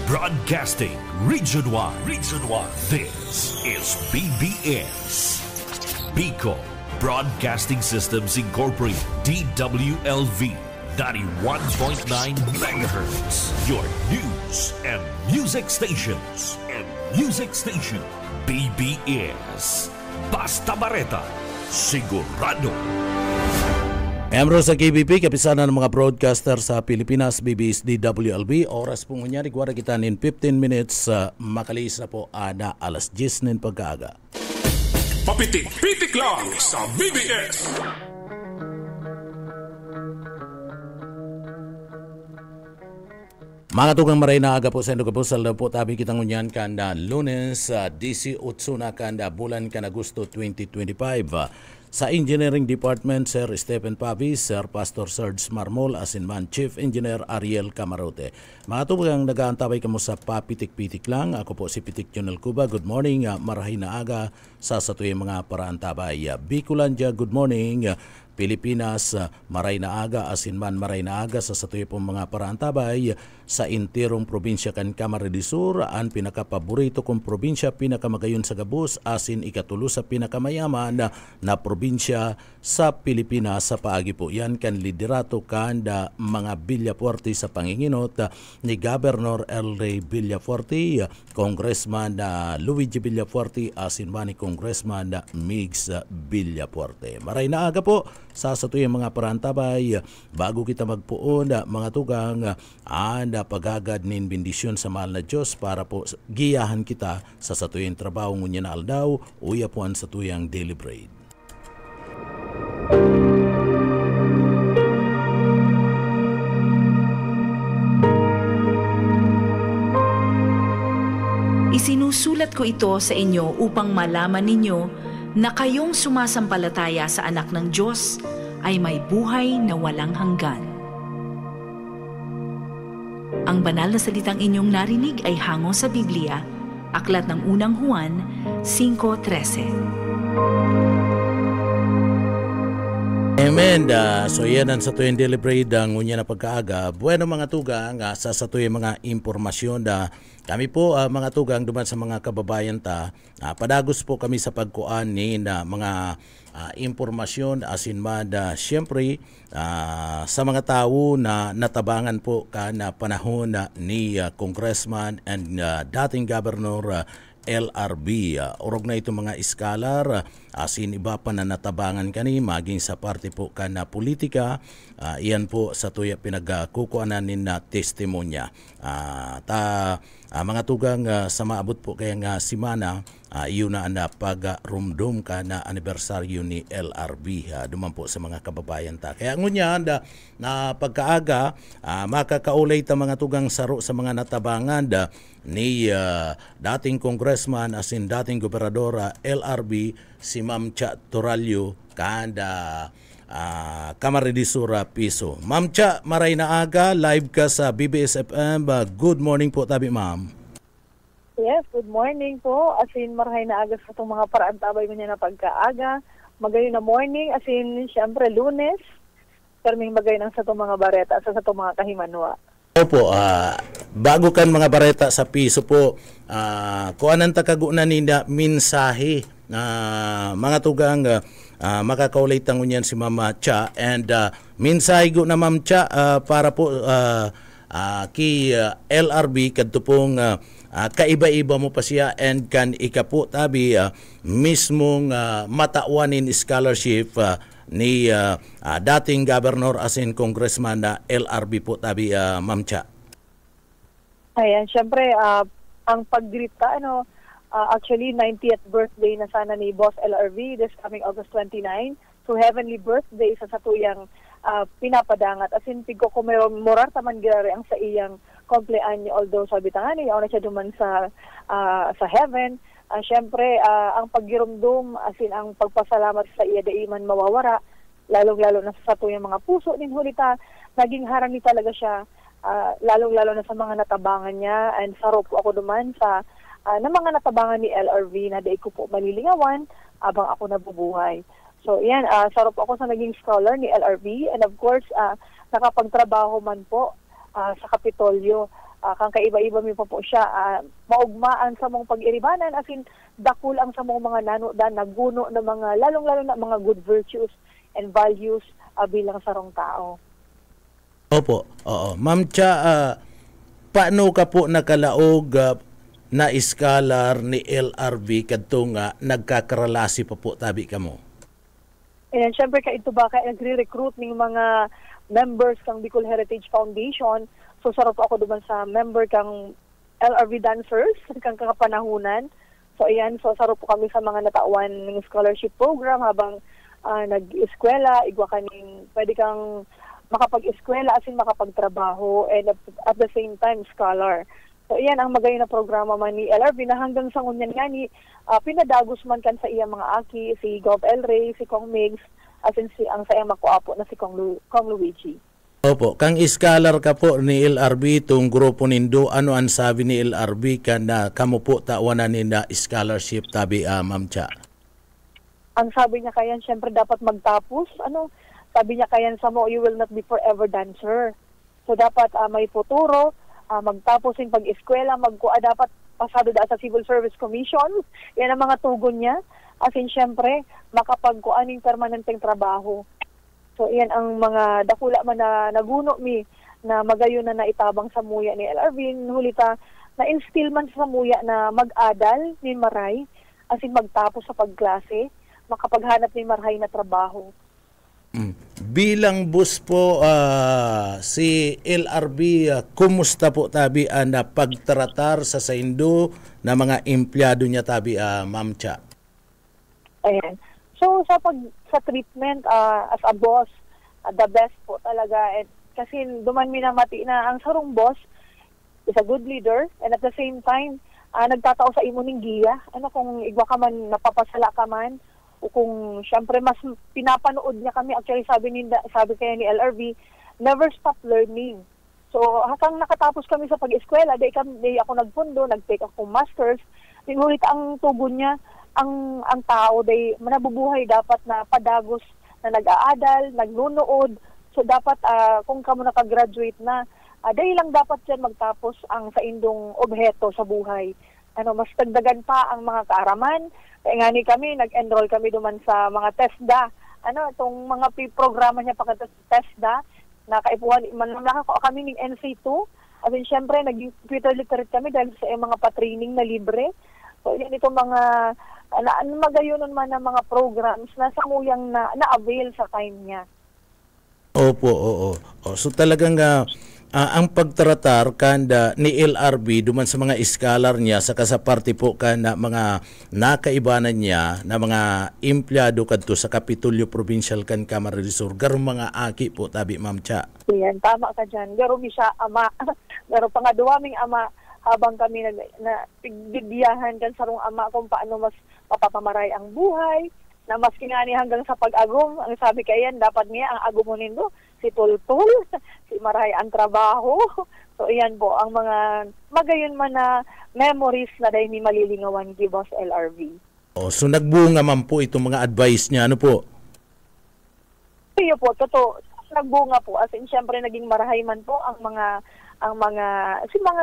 Broadcasting Region 1. Region 1. This is BBS. Bicol Broadcasting Systems Incorporated. DWLV. 91.9 megahertz. Your news and music stations. BBS. Basta Bareta. Sigurado. Membro sa KBP, kapisanan ng mga broadcaster sa Pilipinas, BBS DWLB. Oras pong kunyari, kuwara kita nin 15 minutes, makalis na po na alas 10 nin pagkaaga. Papitik-pitik lang sa BBS. Mga tugang maray na aga po sa Endo Kapusal na po tabi kitang unyan kanda Lunes, DC Utsuna kanda bulan kan Agosto 2025. Sa Engineering Department, Sir Stephen Pavis, Sir Pastor Serge Marmol, asinman Chief Engineer Ariel Camarote. Mga tugang nag-aantabay kamo sa papitik-pitik lang. Ako po si Pitik Junel Cuba. Good morning, marahay na aga sa satuloy mga paraantabay. Bicolandia, good morning. Pilipinas, maray na aga, asinman maray na aga sa satuloy pong mga paraantabay sa intirong probinsya kan Camarines Sur, ang pinakapaborito kong probinsya, pinakamagayon sa gabos, asin ikatulo sa pinakamayaman na probinsya sa Pilipinas sa paagi po. Yan kan liderato kan da mga Villafuerte sa panginginot ni Governor L. Ray Villafuerte, Congressman Luigi Villafuerte, asinman ni Congressman Migs Villafuerte. Maray na aga po sa satuyang mga parantabay. Bago kita magpuon, mga tugang, pagagad nin bendisyon sa mahal na Diyos para po giyahan kita sa satuyang trabaho ngunya na aldaw, uya po ang satuyang daily bread. Isinusulat ko ito sa inyo upang malaman ninyo na kayong sumasampalataya sa anak ng Diyos ay may buhay na walang hanggan. Ang banal na salitang inyong narinig ay hango sa Biblia, aklat ng unang Juan 5:13. Amen. So yan ang satuyang daily bread ang unya na pagkaaga. Bueno mga tugang, sa satuyang mga impormasyon kami po mga tugang duman sa mga kababayan padagos po kami sa pagkuan ni mga impormasyon asinman siyempre sa mga tao na natabangan po na panahon ni Congressman and dating Governor LRB. Orog na itong mga iskalar, asin iba pa na natabangan kani, maging sa parte po ka na politika, iyan po sa tuya pinagkukuanan na testimonya. Mga tugang sa maabot po kaya nga simana, iyon na pag-rumdum ka na anibersaryo ni LRB, duman po sa mga kababayan ta. Kaya ngunya na pagkaaga, makakaulay ta mga tugang saro sa mga natabangan ni dating congressman asin dating gobernador LRB si Ma'am Cha Toralio kanda Camarines Sur Piso. Ma'am Cha, maray na aga, live ka sa BBS FM. Good morning po tabi ma'am. Yes, good morning po. Asin marahay na aga sa itong mga paraantabay mo niya na pagkaaga. Magayon na morning, asin siyempre Lunes. Karming magayon ang sa itong mga bareta, sa itong mga kahimanwa. Opo, bago kan mga bareta sa Piso po, kuanan takagunan nila minsahe mga tugang makakaulit ang unyan si Mama Cha and minsahe go na Ma'am Cha para po kay LRB kadto pong kaiba-iba mo pa siya and kan ikapo tabi mismong matauanin scholarship ni dating Governor asin Congressman LRB po tabi Ma'am Cha. Ayan, syempre ang paggrita actually 90th birthday na sana ni Boss LRB this coming August 29. So heavenly birthday sa satuyang pinapadangat asin pigo kumemorar taman gari ang sa iyang kumpleanyo, although sabi ta nga niya na siya duman sa heaven. Syempre ang paggirumdum asin ang pagpasalamat sa iya daiman mawawara, lalong-lalo na sa satuyang mga puso nin hulita, naging harami talaga siya, lalong-lalo na sa mga natabangan niya, and saro po ako duman sa na mga natabangan ni LRV na daig ko po malilingawan abang ako nabubuhay. So yan, saro po ako sa naging scholar ni LRV, and of course nakapagtrabaho man po sa Kapitolyo kang kaiba-iba mi pa po siya, maugmaan sa mong pag-iribanan, as in, dakul ang sa mong mga nanudan, naguno ng mga, lalong-lalo na mga good virtues and values bilang sarong tao. Opo, oo. Ma'am Cha, paano ka po nakalaog na scholar ni LRV kadto nga nagkakaralasi pa po tabi kamo? And syempre ito ba kay nagre-recruit ng mga members kang Bicol Heritage Foundation. So sarap ako duman sa member kang LRV Dancers kang kakapanahunan. So ayan, so sarap po kami sa mga natawan ng scholarship program habang nag-eskwela, igwa kaning pwede kang makapag-eskwela as in makapagtrabaho and at the same time scholar. So iyan ang magayon na programa man ni LRV na hanggang sa ngunyan nga ni pinadagos man kan sa iyang mga aki, si Gov. El Rey, si Kong Migs, as in ang sa iyang makuapo na si Kong Luigi. Opo, kang scholar ka po ni LRV itong grupo nindo, ano ang sabi ni LRV ka na kamo po tawanan ni na scholarship tabi Ma'am Cha? Ang sabi niya kayan, syempre dapat magtapos. Sabi niya kayan sa mo, you will not be forever dancer. So dapat may futuro, magtapos yung pag-eskwela, dapat pasado da sa Civil Service Commission. Yan ang mga tugon niya. As in, syempre, makapagkuan yung permanenteng trabaho. So, yan ang mga dakula man na naguno mi na magayon na naitabang sa muya ni LRV. Hulita, na-instill man sa muya na mag-adal ni Maray, as in magtapos sa pagklase, makapaghanap ni Maray na trabaho. Bilang boss po si LRV, kumusta po tabi na pagtratar sa saindo na mga empleyado niya tabi Ma'am Cha? Ayan. So sa treatment as a boss, the best po talaga, kasi duman minamati na ang sarong boss is a good leader and at the same time nagtatao sa imo ning giya. Kung igwa ka man, napapasala ka man, o kung syempre mas pinapanood niya kami, actually sabi kaya ni LRV, never stop learning. So hanggang nakatapos kami sa pag-eskwela, day ako nagpundo, nag-take ako masters, ngunit ang tugon niya, ang tao day manabubuhay dapat na padagos na nag-aadal, nagnunood. So dapat kung kamo nakagraduate na, day lang dapat dyan magtapos ang sa indong obheto sa buhay. Mas dagdagan pa ang mga kaaraman. Kaya nga ni kami, nag-enroll kami duman sa mga TESDA. Itong mga programa niya pagka TESDA, nakaipuhan, nakakakuha kami ng NC2. At then, syempre, naging Twitter literate kami dahil sa mga patraining na libre. So, yan itong mga, magayonon man ng mga programs na samuyang na-avail sa time niya. Opo, oo. So, talagang ang pagtratar kanda ni LRV duman sa mga scholar niya sa kasaparte po na mga nakaibanan niya na mga empleyado kadto sa Kapitolyo Provincial kan Camarines Sur garong mga aki po tabi Ma'am Cha. Yan, tama ka dyan. Garo mi siya ama. Garo pa nga duwaming ama habang kami nagbibiyahan kan sarong ama kung paano mas mapapamaray ang buhay, na mas kinani hanggang sa pag-agum. Ang sabi kayan, dapat niya ang agumunin do si Tultul, si Maray ang trabaho. So, iyan po ang mga magayon man na memories na dahil ni malilingawan kay Boss LRV. So nagbunga man po itong mga advice niya, ano po? Iyo po, totoo. Nagbunga po. As in, syempre, naging marahay man po ang mga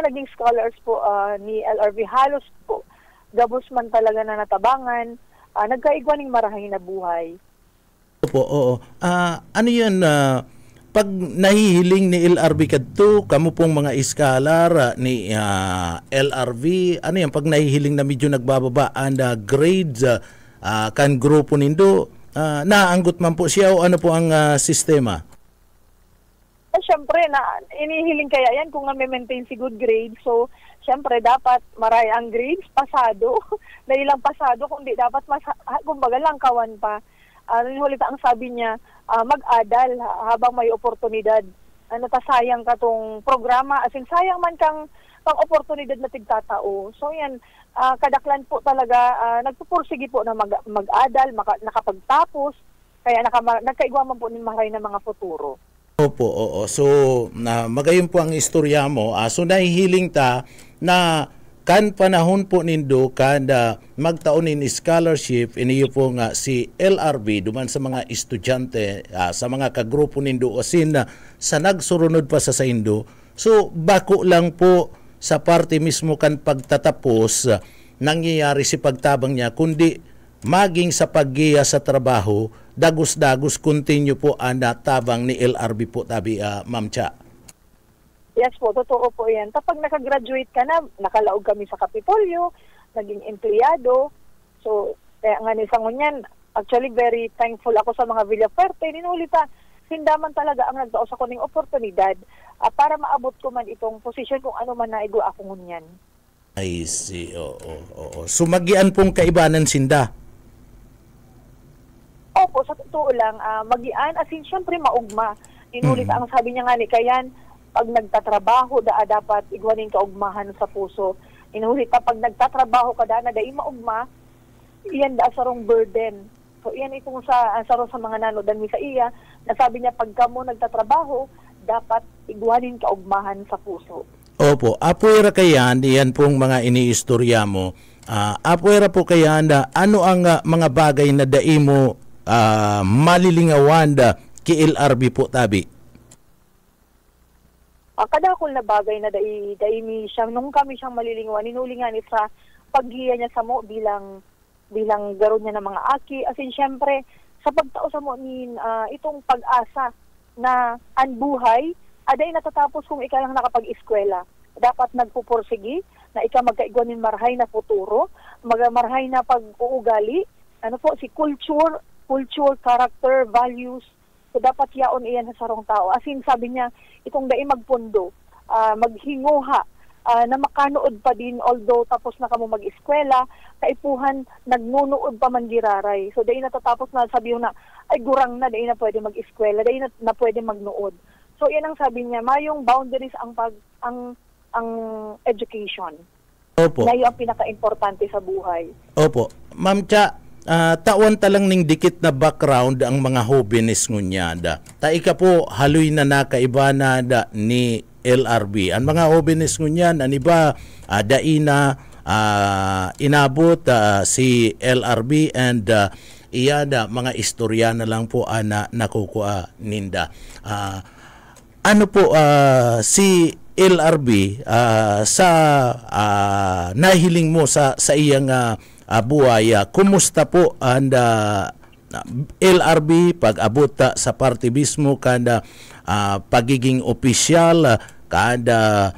naging scholars po ni LRV. Halos po, gabos man talaga na natabangan. Nagkaigwaning marahay na buhay. Opo, oo. Ano yan, pag nahihiling ni LRV kadto, kamo pong mga scholar ni LRV, ano yan, pag nahihiling na medyo nagbababa ang grades kan grupo nindo, naanggot man po siya o ano po ang sistema? Siyempre, inihiling kaya yan kung may-maintain si good grades. So, siyempre, dapat maray ang grades, pasado. Dahil lang pasado, kundi dapat kumbaga lang kawan pa. Hulita ang sabi niya, mag-adal habang may oportunidad. Sayang ka tong programa. As in, sayang man kang oportunidad na tigtatao. So, yan, kadaklan po talaga, nagpupursige po na mag-adal, nakapagtapos, kaya nagkaigwa man po ni maray ng mga futuro. Opo, oo. So, magayon po ang istorya mo. So, nahihiling ta na kan panahon po nindo kada magtaon in scholarship iniyo po nga si LRV duman sa mga estudyante sa mga kagrupo nindo o sa nagsurunod pa sa indo So bako lang po sa parte mismo kan pagtatapos nangyayari si pagtabang niya, kundi maging sa paggiya sa trabaho, dagos-dagos continue po ang tabang ni LRB po tabi, Ma'am Cha. Yes po, totoo po yan. Kapag nakagraduate ka na, nakalaog kami sa Kapitolyo, naging empleyado. So, kaya nga ni Sangunyan, actually very thankful ako sa mga Villaferte. Ninuli pa, hindaman talaga ang nagdaos ako ng oportunidad para maabot ko man itong posisyon kung ano man naigo ako ngunyan. I see, oo. Sumagian pong kaibanan sinda. Opo, sa totoo lang, magian, as in, syempre maugma. Inulit ang sabi niya nga ni Kayan, pag nagtatrabaho, dapat igwanin ka ugmahan sa puso. Inulit pa, pag nagtatrabaho ka na dahil maugma, iyan da sarong burden. So, iyan itong sa mga nanodan mi sa iya, na sabi niya, pag ka mo nagtatrabaho, dapat igwanin ka ugmahan sa puso. Opo, apuera kayan, iyan pong mga iniistorya mo. Apuera po kayan, ano ang mga bagay na daimo malilingawan ki LRB po tabi? Kadakol na bagay na daimi siya, nung kami siyang malilingawan, inulingan sa paghiya niya sa mo bilang garo niya ng mga aki. As in, syempre, sa pagtao sa mo itong pag-asa na ang buhay, aday natatapos kung ikaw lang nakapag-eskwela. Dapat nagpupursigi na ikaw magkaigwanin marhay na futuro, marhay na pag-uugali, ano po, si culture, character, values. So dapat yaon iyan sa sarong tao. As in, sabi niya, itong dai magpundo, maghinguha, na makanood pa din, although tapos na kamo mag-eskwela, kaipuhan, nagnunood pa man giraray. So dai natatapos na, sabi na, ay gurang na, dai na pwede mag-eskwela, dai na pwede magnood. So yan ang sabi niya, mayong boundaries ang education. Opo. Na yun ang pinaka-importante sa buhay. Opo. Ma'am Cha, taon talang ning dikit na background ang mga hobbies ngunyada. Taika po haloy na nakaiba na ni LRB. Ang mga hobbies ngunyan, ani ba daina inabot si LRB and iyada mga istorya na lang po na nakukuha ninda. Ano po si LRB sa nahiling mo sa iyang buhay, kumusta po ang LRB pag-abot sa partibismo kada pagiging opisyal kada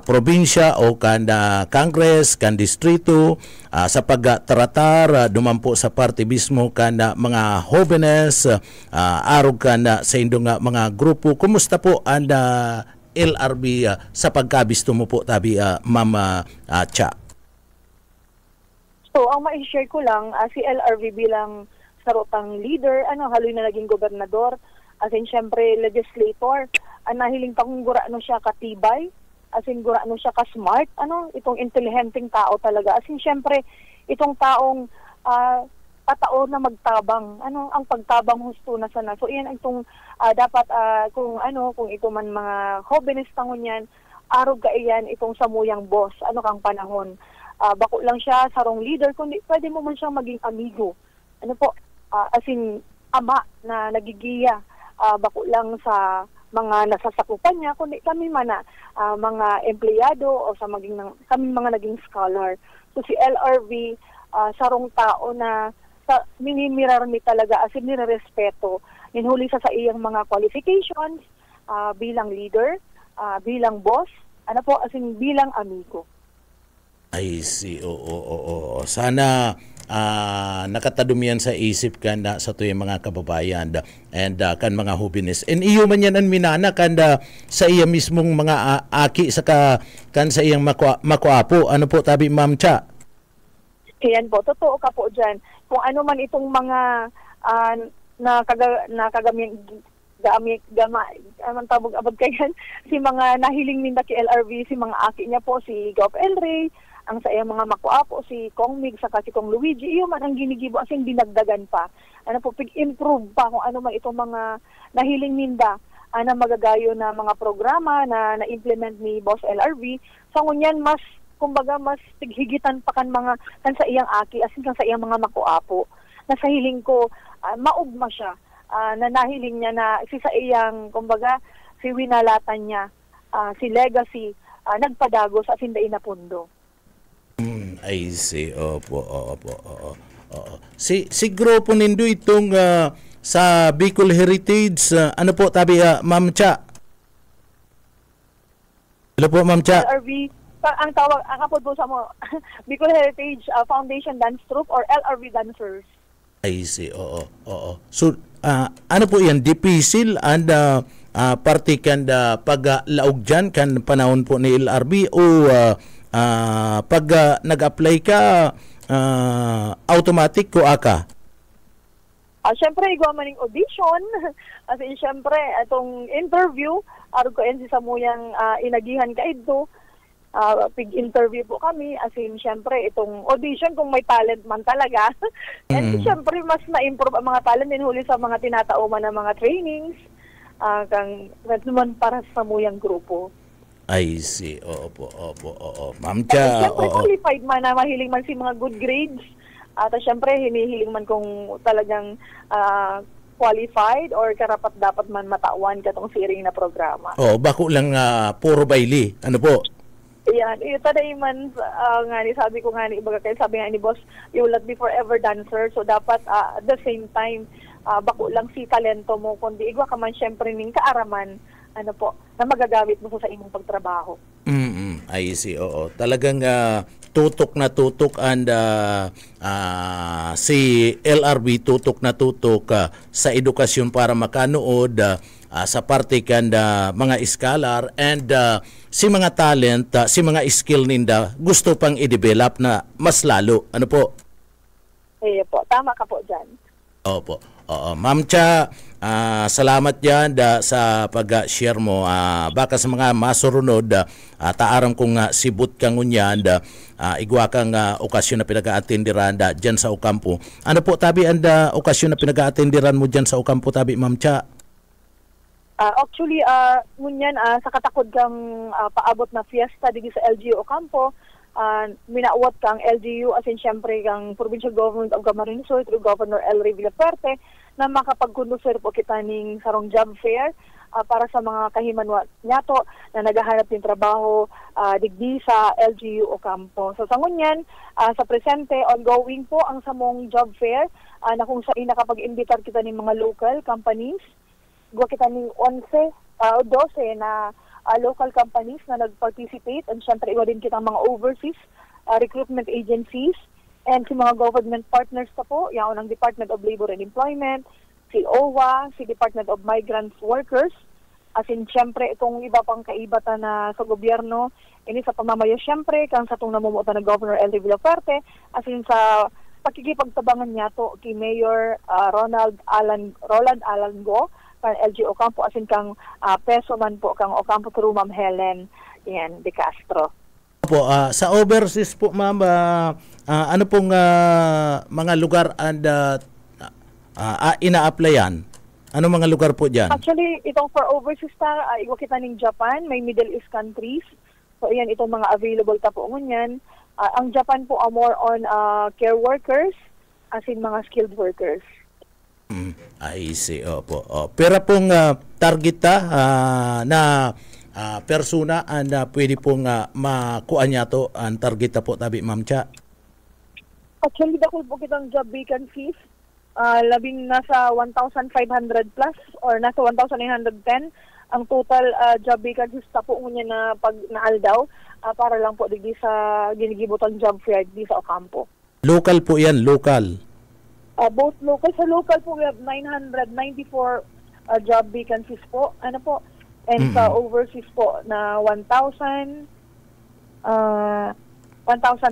probinsya o kada Congress, kan distrito sa pagtratar dumampo sa partibismo kada mga jóvenes arog kada sa indong mga grupo. Kumusta po ang LRB sa pagkabisto mo po tabi, Ma'am Cha? So, ang ma-share ko lang, si LRV bilang sarotang leader, haloy na naging gobernador, as in, syempre, legislator, nahiling pa kung gura siya katibay, as in, gura siya ka-smart, itong intelihenteng tao talaga. As in, syempre, itong taong patao na magtabang, ang pagtabang husto na sana. So, iyan itong dapat, kung ito man mga jóvenes tangon yan, arog ka iyan itong samuyang boss, kang panahon. Bako lang siya sarong leader, kundi pwede mo man siyang maging amigo. As in, ama na nagigiya, bako lang sa mga nasasakupan niya, kundi kami man mga empleyado o kami mga naging scholar. So si LRV, sarong tao na minimirar mi talaga, as in nirerespeto, ninhuli sa iyang mga qualifications bilang leader, bilang boss, as in bilang amigo. I see. Oo. Sana nakatadumian sa isip ka na sa tuyong mga kababayan and kan mga hobbies. And iyo man yan ang minana kanda sa iya mismong mga aki sa kan sa iyang makuapo. Ano po tabi, Ma'am Cha? Yan po, totoo ka po dyan. Kung ano man itong mga tawag abad kayan, si mga nahiling ninda ki LRV, si mga aki niya po, si Gov. El Rey, ang sa iyang mga makuapo, si Kong Mig, saka si Kong Luigi, iyo man ang ginigibo, as in dinagdagan pa. Pig-improve pa kung ano man itong mga nahiling ninda na magagayo na mga programa na na-implement ni Boss LRV. Sa ngunyan, mas tighigitan pa kan sa iyang aki, as in kan sa iyang mga makuapo. Nasa hiling ko, maugma siya, na nahiling niya na sa iyang, si winalatan niya, si Legacy nagpadago sa Sinday na Pundo. I see. Opo. Si grupo nindo itong sa Bicol Heritage, ano po tabi, Ma'am Cha? Hello po, Ma'am Cha. LRV, ang tawag, ang kapod po sa mo, Bicol Heritage Foundation Dance Troupe or LRV Dancers. I see. Oo. So, ano po yan? Dipisil and party kan paglaog dyan kan panahon po ni LRB o pag nag-apply ka, automatic ko aka? Siyempre, igawa man yung audition. As in, siyempre, itong interview, araw ko yan si Samuyang inagihan ka ito. Pig-interview po kami. As in, siyempre, itong audition, kung may talent man talaga. And siyempre, mas na-improve ang mga talent din huli sa mga tinatauman ng mga trainings. Kang naman para sa Samuyang grupo. I see. Opo. Ma'am Cha. Siyempre, qualified man na mahiling man si mga good grades. At siyempre, hinihiling man kung talagang qualified or karapat dapat man matawan katong siring na programa. Bako lang puro baili. Ano po? Yan. Taday man, nga ni, sabi ko nga ni, ibaga kayo, sabi nga ni boss, you will not be forever dancer. So, dapat at the same time, bako lang si talento mo, kundi igwa ka man siyempre ning kaaraman, ano po, na magagamit mo sa imong pagtrabaho. I see. Oo. Talagang tutok na tutok and si LRB tutok na tutok sa edukasyon para makanood sa parte kan mga scholar and si mga talent, si mga skill ninda gusto pang i-develop na mas lalo. Ano po? Po, tama ka po dyan. Opo. Ma'am Cha, salamat yan sa pag-share mo. Baka sa mga masurunod, taaram kong sibut kang unyan, igwa kang okasyon na pinag-aatendiran dyan sa Ocampo. Ano po tabi ang okasyon na pinag-aatendiran mo dyan sa Ocampo tabi, Ma'am Cha? Actually, ngunyan, sa katakod kang paabot na fiesta dito sa LGU Ocampo, minawat kang LGU as in syempre kang Provincial Government of Camarines Sur through Governor L. Ray Villaperte na makapagkunduser po kita ning sarong job fair para sa mga kahimanwa nyato na naghahanap ng trabaho digdi sa LGU Ocampo. So sa ngunyan, sa presente, ongoing po ang samong job fair na kung saan nakapag-imbitar kita ng mga local companies. Gwa kita ng 11 o 12 na local companies na nag-participate and syempre iwa din kitang mga overseas recruitment agencies and si mga government partners na po, yaon ang Department of Labor and Employment, si OWA, si Department of Migrant Workers, as in syempre itong iba pang kaibata na sa gobyerno, ini sa pamamayo syempre kang sa itong namumuta na Governor L. Villaperte, as in sa pakikipagtabangan niya to kay Mayor Roland Alango, kang LG Ocampo, asin kang peso man po kang Ocampo through Ma'am Helen De Castro. Po, sa overseas po, Ma'am, ano pong mga lugar and ina-applyan? Ano mga lugar po dyan? Actually, itong for overseas iwa kita ng Japan, may Middle East countries. So, yan, itong mga available ta po ngunyan. Ang Japan po more on care workers, as in mga skilled workers. I see. Opo. Pero pong target na persona na pwede pong makuha niya to ang target po tabi, Ma'am Cha? Actually, dako po kitang job vacancies. Labing nasa 1,500 plus or nasa 1,910 ang total job vacancies ta po niya na pag naaldaw para lang po digdi sa ginigibutan job fair di sa Ocampo. Local po yan, local. Both local. Sa local po, we have 994 job vacancies po. Ano po? And sa overseas po, na 1,000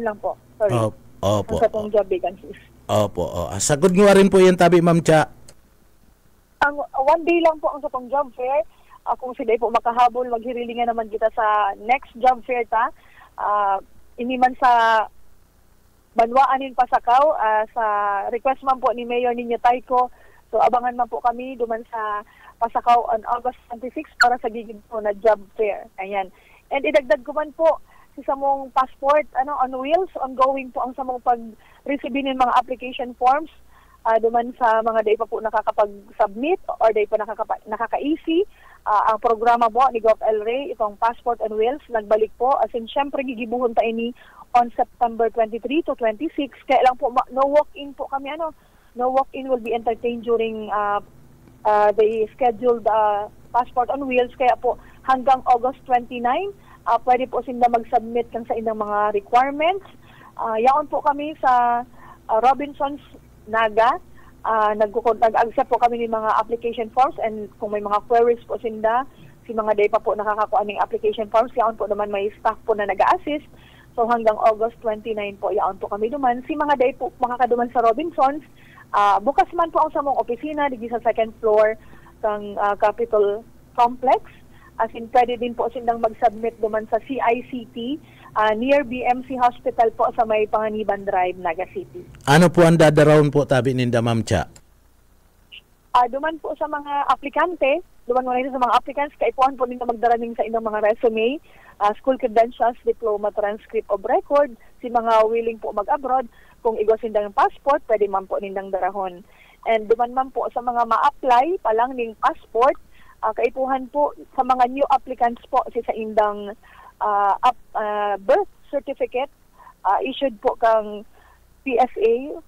lang po. Sorry. Opo. Sa itong job vacancies. Opo. Sagod nga rin po yan tabi, Ma'am Cha. Ang one day lang po ang sa itong job fair. Kung sila po makahabol, maghirilingan naman kita sa next job fair ta. Ini man sa banwaanin Pasakaw, sa request man po ni Mayor Nino Taiko. So abangan man po kami duman sa Pasakaw on August 26 para sa gigid po na job fair. Ayan. And idagdag ko man po sa samong passport on wheels, ongoing po ang samong pag-receive ng mga application forms duman sa mga day pa po nakakapag-submit or day pa nakaka-easy ang programa po ni Gov. El Rey, itong Passport on Wheels, nagbalik po. As in, syempre, gigibuhon tayo ni on September 23 to 26. Kaya lang po, no walk-in po kami, no walk-in will be entertained during the scheduled Passport on Wheels. Kaya po, hanggang August 29, pwede po sila mag-submit kang sa inyong mga requirements. Yaon po kami sa Robinsons Naga. Nag-accept po kami ng mga application forms, and kung may mga queries po sinda, si mga day pa po nakakakuha ng application forms, yaon po naman may staff po na nag-a-assist. So hanggang August 29 po, yaon po kami duman. Si mga day po makakaduman sa Robinsons, bukas man po ang samong opisina, digi sa second floor ng Capitol Complex. As in, pwede din po silang mag-submit duman sa CICT, near BMC Hospital po sa may Panganiban Drive, Naga City. Ano po ang dadaraon po tabi ninda, Ma'am Cha? Duman po sa mga aplikante, duman mo na sa mga applicants, kaipuan po ninyo magdaraning sa inyong mga resume, school credentials, diploma, transcript of record, si mga willing po mag-abroad, kung igos nindang passport, pwede man po nindang darahon. And duman man po sa mga ma-apply pa lang ning passport, kaipuhan po sa mga new applicants po sa indang birth certificate issued po kang PSA,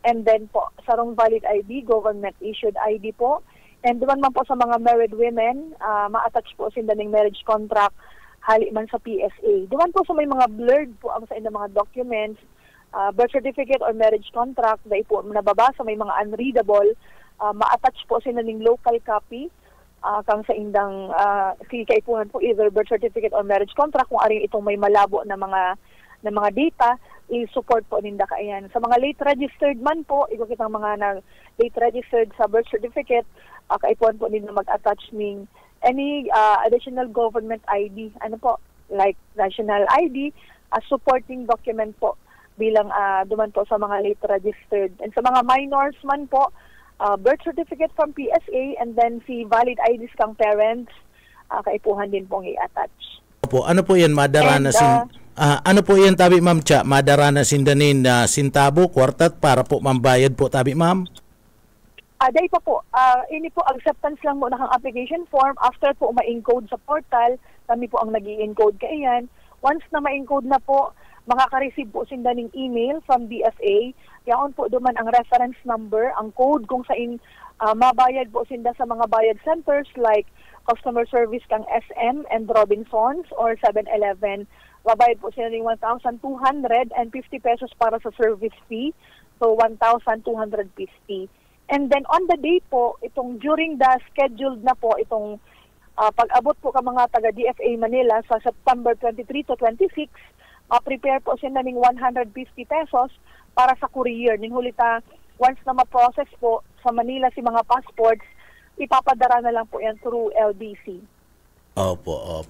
and then po sarong valid ID, government issued ID po. And duman man po sa mga married women, ma-attach po sila ng marriage contract hali man sa PSA. Duman po sa may mga blurred po ang sa inyong mga documents, birth certificate or marriage contract, dahil po nababasa may mga unreadable, ma-attach po sila ng local copy kang sa indang kaipuhan po either birth certificate or marriage contract. Kung aring itong may malabo na mga data, i-support po ninda kaayan. Sa mga late registered man po, ito kitang mga late registered sa birth certificate, kaipuhan po ninda mag-attach ng any additional government ID, like national ID, as supporting document po bilang duman po sa mga late registered. And sa mga minors man po, birth certificate from PSA, and then si valid IDs kang parents, kaipuhan din pong i-attach. Opo, ano po yan, madaranasin? Ano po yan, tabi, Ma'am Cha? Madaranasin danin sintabo, kwartat, para po mambayad po, tabi, Ma'am? Day pa po. Ini po, acceptance lang mo na kang application form. After po ma-encode sa portal, kami po ang nag-i-encode kaiyan. Once na ma-encode na po, makaka-receive po sinda ng email from DFA. Yaon po duman ang reference number, ang code kung saan mabayad po sinda sa mga bayad centers like customer service kang SM and Robinsons or 7-Eleven. Mabayad po sila ng 1,250 pesos para sa service fee. So 1,250. And then on the day po, itong during the scheduled na po, itong pag-abot po ka mga taga DFA Manila sa September 23 to 26, prepare po sila ng 150 pesos para sa courier. Ninhulita, once na ma-process po sa Manila si mga passports, ipapadara na lang po yan through LBC. Opo.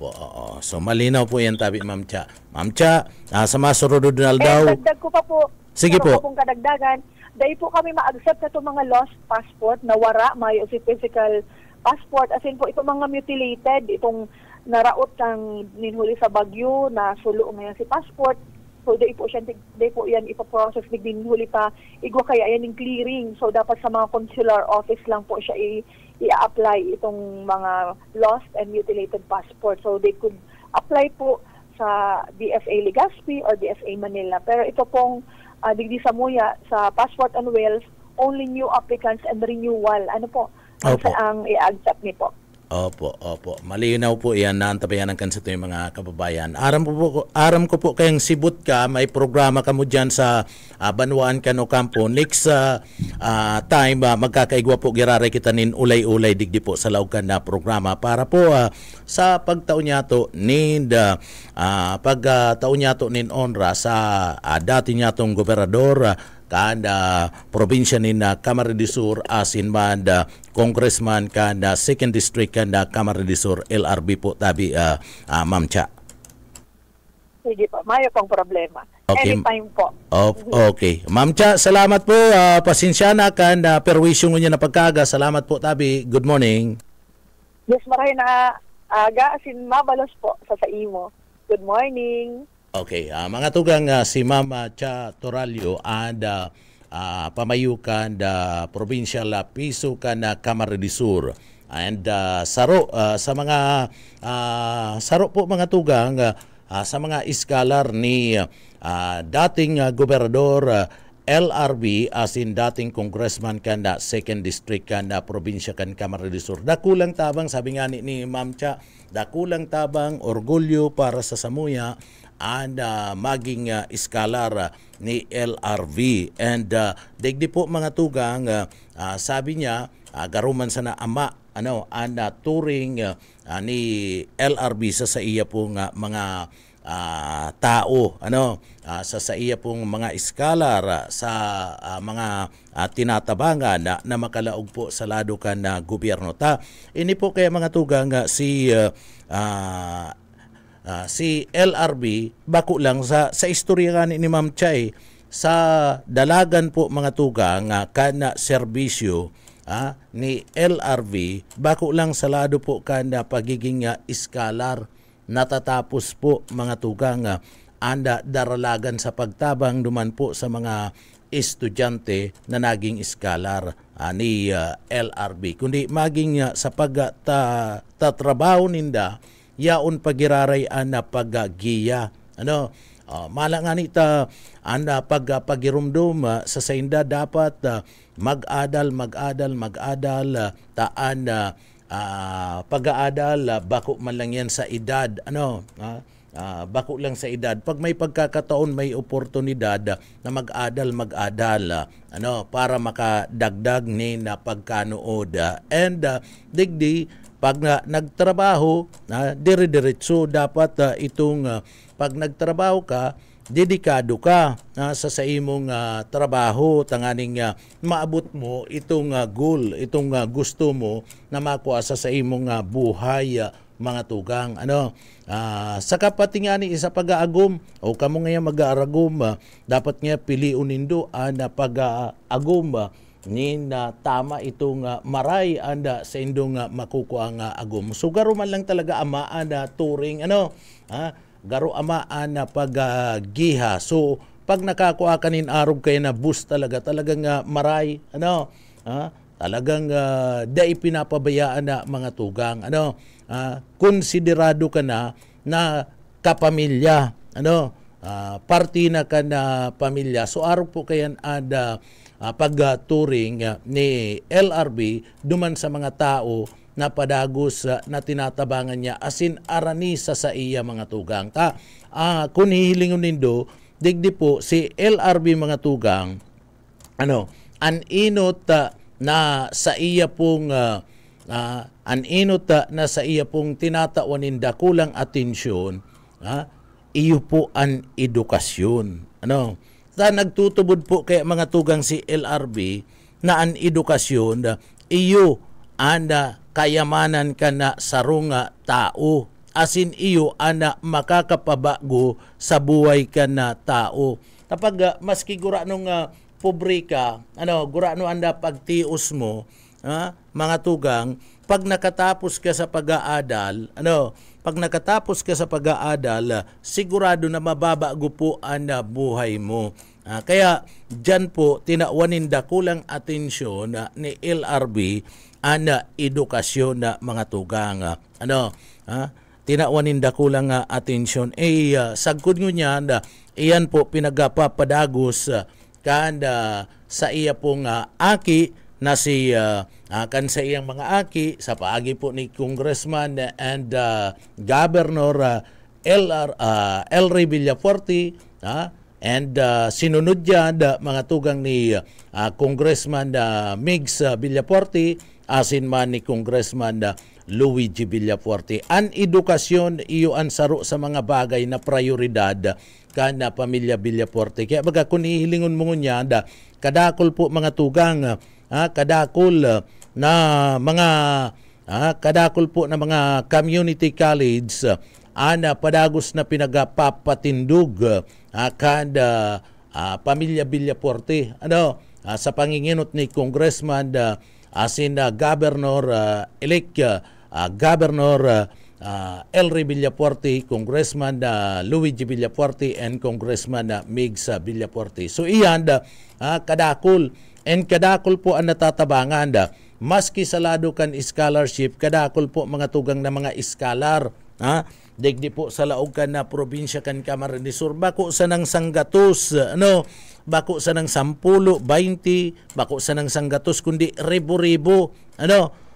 So malinaw po yan, tabi, Ma'am Cha. Ma'am Cha, sa masurod na daw. Dagdag ko pa po. Sige po. Kung kadagdagan, dahil po kami ma-accept na itong mga lost passport na wara, may physical passport, as in po itong mga mutilated, itong naraot kang ninhuli sa Bagyo, na sulo ngayon si passport. So dahil po yan ipaprocess, ninhuli pa, igwa kaya yan yung clearing. So dapat sa mga consular office lang po siya i-apply itong mga lost and mutilated passport. So they could apply po sa DFA Legazpi or DFA Manila. Pero ito pong digdi sa Muya, sa Passport on Wheels, only new applicants and renewal. Ano po? Ang i-accept ni po. Opo. Malinaw po yan, naantabayan ng kansa yung mga kababayan. Aram ko po kayong sibut ka, may programa ka mo dyan sa Banwaan Cano Campo. Next time, magkakaigwa po giraray kita nin ulay-ulay digdi po sa laukan na programa para po sa pagtaon niya to pagtaon niya to nin onra sa dati niya tong gobernador kada probinsya ni Camarines Sur, asin man congressman kada 2nd district kada Camarines Sur, LRB po, tabi, Ma'am Cha. Sige po, mayo pong problema. Okay. Anytime po. Okay. Ma'am Cha, salamat po. Pasensya na kan perwisyo niya na pagkaga. Salamat po, tabi. Good morning. Yes, maray na aga, asin mabalos po sa imo. Good morning. Okay, mga tugang si Mama Cha Toralio and pamayukan da provincial piso kan Camarines Sur. and saro sa mga saro po mga tugang sa mga iskalar ni dating gobernador LRB as in dating congressman kanda 2nd District kanda probinsya kan Camarines Sur. Dakulang tabang sabi nga ni Ma'am Cha, dakulang tabang orgulyo para sa Samuya and maging iskalar ni LRV. And digdi po mga tugang sabi niya garuman sana ama turing ni LRB sa iya pong mga tao sa iya pong mga iskalar sa mga tinatabangan na makalaog po sa lado kan na gobyerno ta. Ini po kaya mga tugang si LRB bako lang sa istorya ni Ma'am Chay sa dalagan po mga tugang kana serbisyo ni LRV bako lang sa lado po kana pagiging iskalar. Natatapos po mga tugang anda daralagan sa pagtabang duman po sa mga estudyante na naging iskalar ni LRB. Kundi maging sa pagtatrabaho ninda yaon pagiraray na paggiya. Mala nga nita anda pagirumdum sa sainda dapat mag-adal taan pag-aadal bako man lang yan sa edad bako lang sa edad pag may pagkakataon may oportunidad na mag-adal para makadagdag ni na pagkanood and digdi pag nagtrabaho dire-diretso dapat itong pag nagtrabaho ka dedikado ka sa imong trabaho tanganing maabot mo itong goal, itong gusto mo na makuha sa imong buhay mga tugang. Sa kapatingani isa pag-aagom o kamo ngayon mag-aaragom dapat nga piliun nindo na pag-aagom ni na tama itong maray anda sa indong makukuha nga agom. So garo man lang talaga amaan turing garo amaan na paggiha. So pag nakakuha kanin arog kayo na bus talagang maray talagang dai pinapabayaan na mga tugang konsiderado ka na kapamilya party na ka na pamilya. So arog po kayan ada pagturing ni LRB duman sa mga tao na padagos na tinatabangan niya asin aranisa sa iya mga tugang. Kung hihilingon nindo, digdi po si LRB mga tugang, aninot na sa iya pong tinatawanin dakulang atensyon, iyo po an edukasyon. Nagtutubod po kay mga tugang si LRB na an edukasyon, iyo anda kayamanan ka na sarunga tao. Asin iyo ana makakapabago sa buhay ka na tao. Kapag maski gurano nga pobre ka, gurano anda pagtios mo, mga tugang, pag nakatapos ka sa pag-aadal, sigurado na mababago po ang buhay mo. Kaya dyan po tinawanin dakulang atensyon ni LRB ana edukasyon na mga tugang. Tinawanin dakulang atensyon. Sagkod nyo niyan, iyan po pinagapapadagos sa iya pong aki na si kan sa iyang mga aki sa paagi po ni Congressman and Governor Elry Villafuerte and sinunod yan mga tugang ni Congressman Migs Villafuerte asin man ni Congressman Luigi Villafuerte. An edukasyon iyo ang saro sa mga bagay na prioridad kana pamilya Villafuerte. Kaya baga kung ihilingon mo niya kadakol po mga tugang kadakol na mga community college ana padagos na pinagapapatindog kada pamilya Villafuerte sa panginginot ni Congressman asin Governor elect Governor Elry Villafuerte, Congressman Luigi Villafuerte and Congressman Migs Villafuerte. So iyan kadakol and kadakol po ang natatabangan maski salado kan scholarship kadakol po mga tugang na mga scholar digdi po sa laog kan na probinsya kan Camarines Sur bako sa nang sanggatos bako sa nang 10, 20 bako sa nang sanggatos kundi ribo-ribo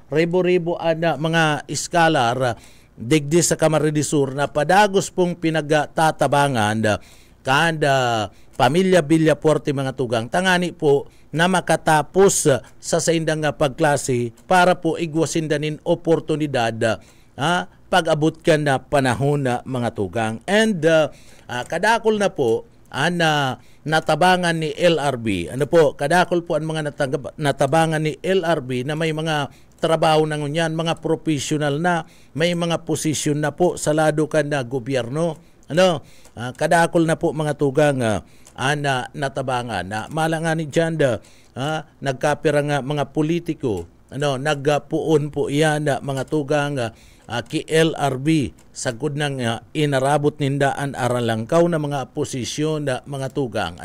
ribo-ribo ana mga scholar digdi sa Camarines Sur na padagos pong pinagtatabangan kada pamilya Villafuerte mga tugang tangani po na makatapos sa saindang pagklase para po igwasindanin oportunidad pag-abot ka na panahon na mga tugang. And kadakol na po natabangan ni LRB. Kadakol po ang mga natabangan ni LRB na may mga trabaho na ngunyan, mga professional na, may mga posisyon na po sa lado ka na gobyerno. Kadakol na po mga tugang natabangan na malangan ni Janda nagkapira nga mga politiko nagpuon po iyan mga tugang ki LRB sagud nang inarabot nindaan aralangkaw na mga posisyon na mga tugang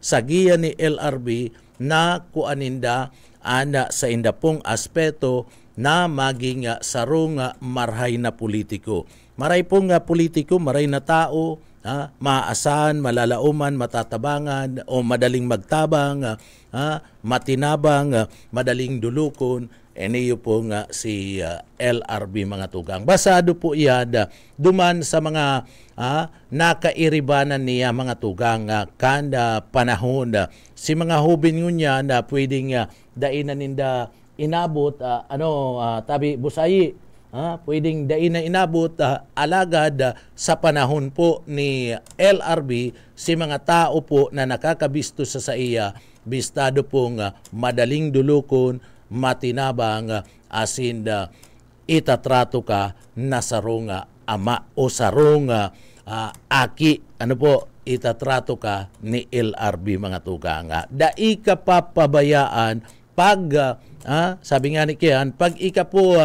sa giya ni LRB na kuaninda ana sa indapong aspeto na maging sarong marhay na politiko. Maray pong politiko, maray na tao, maasahan, malalauman, matatabangan o madaling magtabang, matinabang, madaling dulukon. Eniyo po si LRB mga tugang. Basado po iyan duman sa mga nakairibanan niya mga tugang kanda panahon si mga hubin niya na pwedeng dainan ninda inabot tabi busayi pwedeng dainan inabot alagad sa panahon po ni LRB si mga tao po na nakakabisto sa iya bistado pong madaling dulukon matinabang asin itatrato ka na sarong ama o sarong aki itatrato ka ni LRB mga tugang. Dai ka papabayaan pag sabi nga ni Kian pag ika po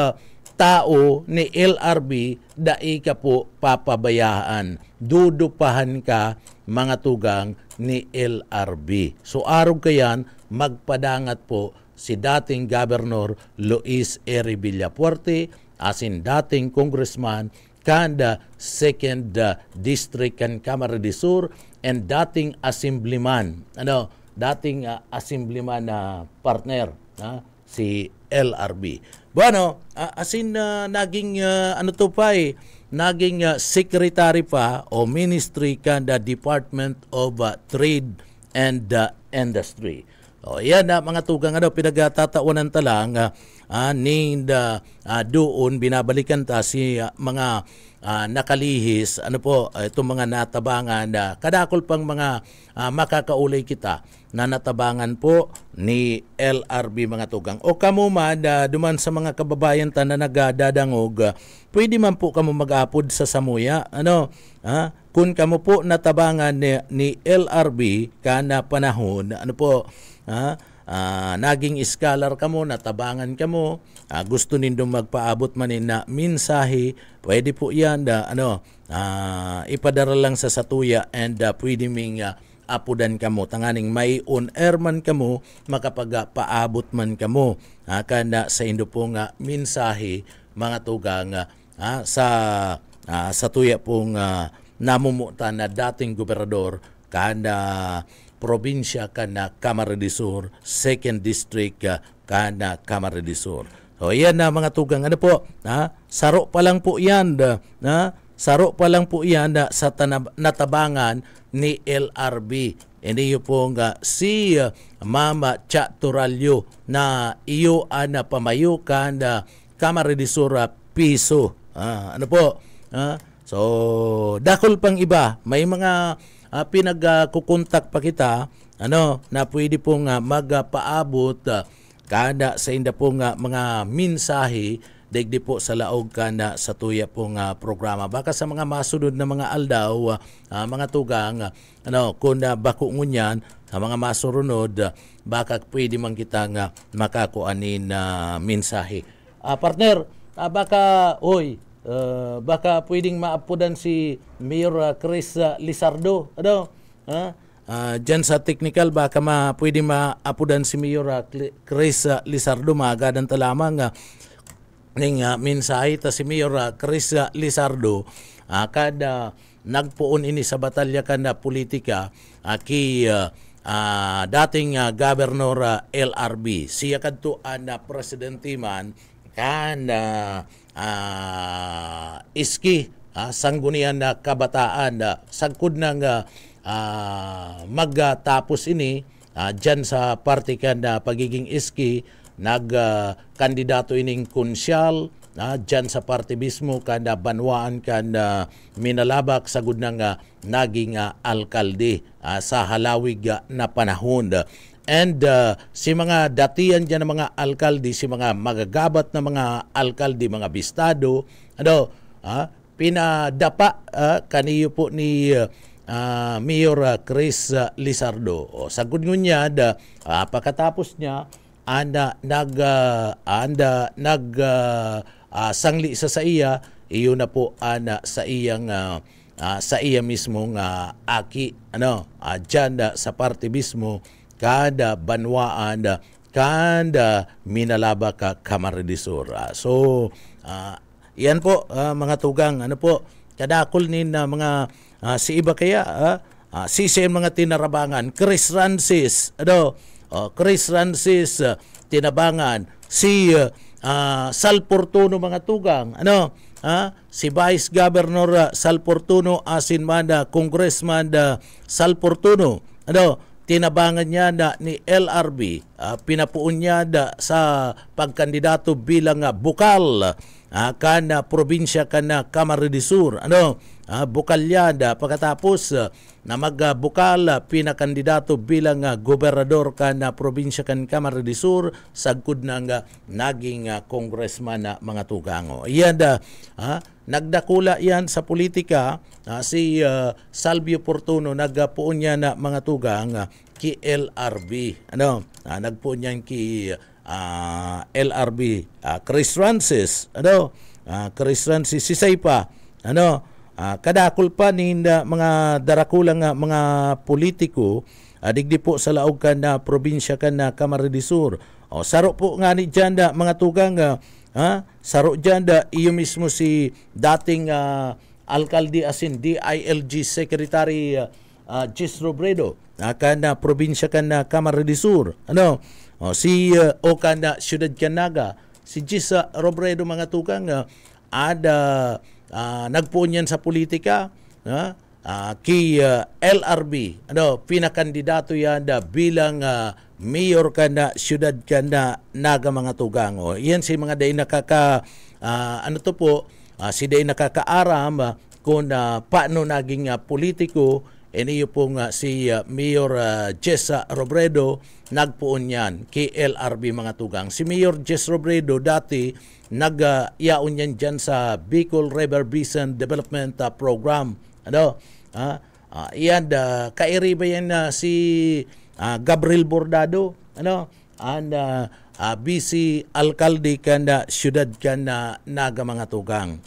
tao ni LRB dai ka po papabayaan dudupahan ka mga tugang ni LRB. So arog kayan magpadangat po si dating Governor Luis R. Villafuerte asin dating Congressman kanda 2nd District kan Camarines Sur and dating Assemblyman dating Assemblyman na partner si LRB. Bueno, asin naging naging secretary pa o ministry kanda Department of Trade and Industry. Yan mga tugang pinagtatawanan talang doon binabalikan ta si mga nakalihis itong mga natabangan kadakol pang mga makakaulay kita na natabangan po ni LRB mga tugang o kamo duman sa mga kababayan ta na nagadadangog pwede man po kamo mag-apod sa samuya kung kamo po natabangan ni LRB kana panahon naging scholar kamo, natabangan kamo, gusto nindong magpaabot manin na mensahe, pwede po yan ipadara lang sa satuya and pwede ming apudan kamo. Tanganing may on-air man kamo, makapag-paabot man kamo kanda sa indo pong mensahe mga tugang sa satuya pong namumutan na dating gobernador kanda probinsya kana Camarines Sur, 2nd District kana Camarines Sur. So yan mga tugang saro pa lang po yan saro pa lang po yan sa natabangan ni LRB. Hindi pong si Mama Cha Turalyo na iyo na pamayo kanda Camarines Sur piso. So dakol pang iba may mga pinagkukontak pa kita na pwede pong magpaabot kada sa inda pong mga mensahe digdi po sa laog kana sa tuya pong programa baka sa mga masunod na mga aldaw mga tugang kung bako ngunyan sa mga masurunod baka pwede man kita nga makakuanin na mensahe partner baka baka pwedeng maapudan si Mayor Chris Lizardo dyan sa technical baka pwede maapudan si Mayor Chris Lizardo maagadan ta lamang ning mensahe ta si Mayor Chris Lizardo kada nagpuon ini sa batalya kada politika ki dating Governor LRB siya kadto na presidente man kan iski sanggunian na kabataan sagkod ng magtapos ini dyan sa parte kanda pagiging iski nagkandidato ining konsyal dyan sa parte mismo kanda banwaan kanda minalabak sagud ng naging alkalde sa halawig na panahon. And si mga datiyan dyan ng mga alkalde, si mga magagabat na mga alkalde, mga bistado, pinadapa kaniyo po ni Mayor Chris Lizardo. Sagud niya pagkatapos niya sangli sa iya iyon na po sa iyang sa iya mismong aki dyan sa parte mismo kada banwaan kada minalaba ka Camarines Sur. So yan po mga tugang kadakol ni mga si iba kaya sisiyan mga tinarabangan Chris Francis Chris Francis tinabangan si Sal Portuno mga tugang si Vice Governor Sal Portuno asin man Congressman Sal Portuno tinabangan niya ni LRB pinapuon niya sa pagkandidato bilang bukal kana probinsya kana Camarines Sur bukal yan pagkatapos na magbukal pinakandidato bilang gobernador kana probinsya kan Camarines Sur sagkod ng naging congressman na mga tugango. Yan nagdakula yan sa politika si Salvio Portuno nagpuon niya na mga tugang ki LRB nagpuon niya ki LRB Chris Francis Chris Francis sisay pa kadakol pa ni mga darakulang mga politiko digdi po sa laog kan na probinsya kan na Camarines Sur saro po nga ni dyan mga tugang saro dyan iyo mismo si dating alkalde asin DILG Secretary Jis Robredo kan na probinsya kan na Camarines Sur si o kan na Ciudad Canaga si Jis Robredo mga tugang nagpuon yan sa politika ki LRB pinakandidato yan bilang mayor kana Ciudad kana Naga mga tugang yan si mga day nakaka si day nakakaaram kung paano naging politiko iniyo pong si Mayor Jess Robredo nagpuon yan ki LRB mga tugang. Si Mayor Jess Robredo dati nag-yaon yan dyan sa Bicol River Basin Development Program. Yan, kairiba yan si Gabriel Bordado, BC Alcalde kanda Ciudad kanda Naga mga tugang.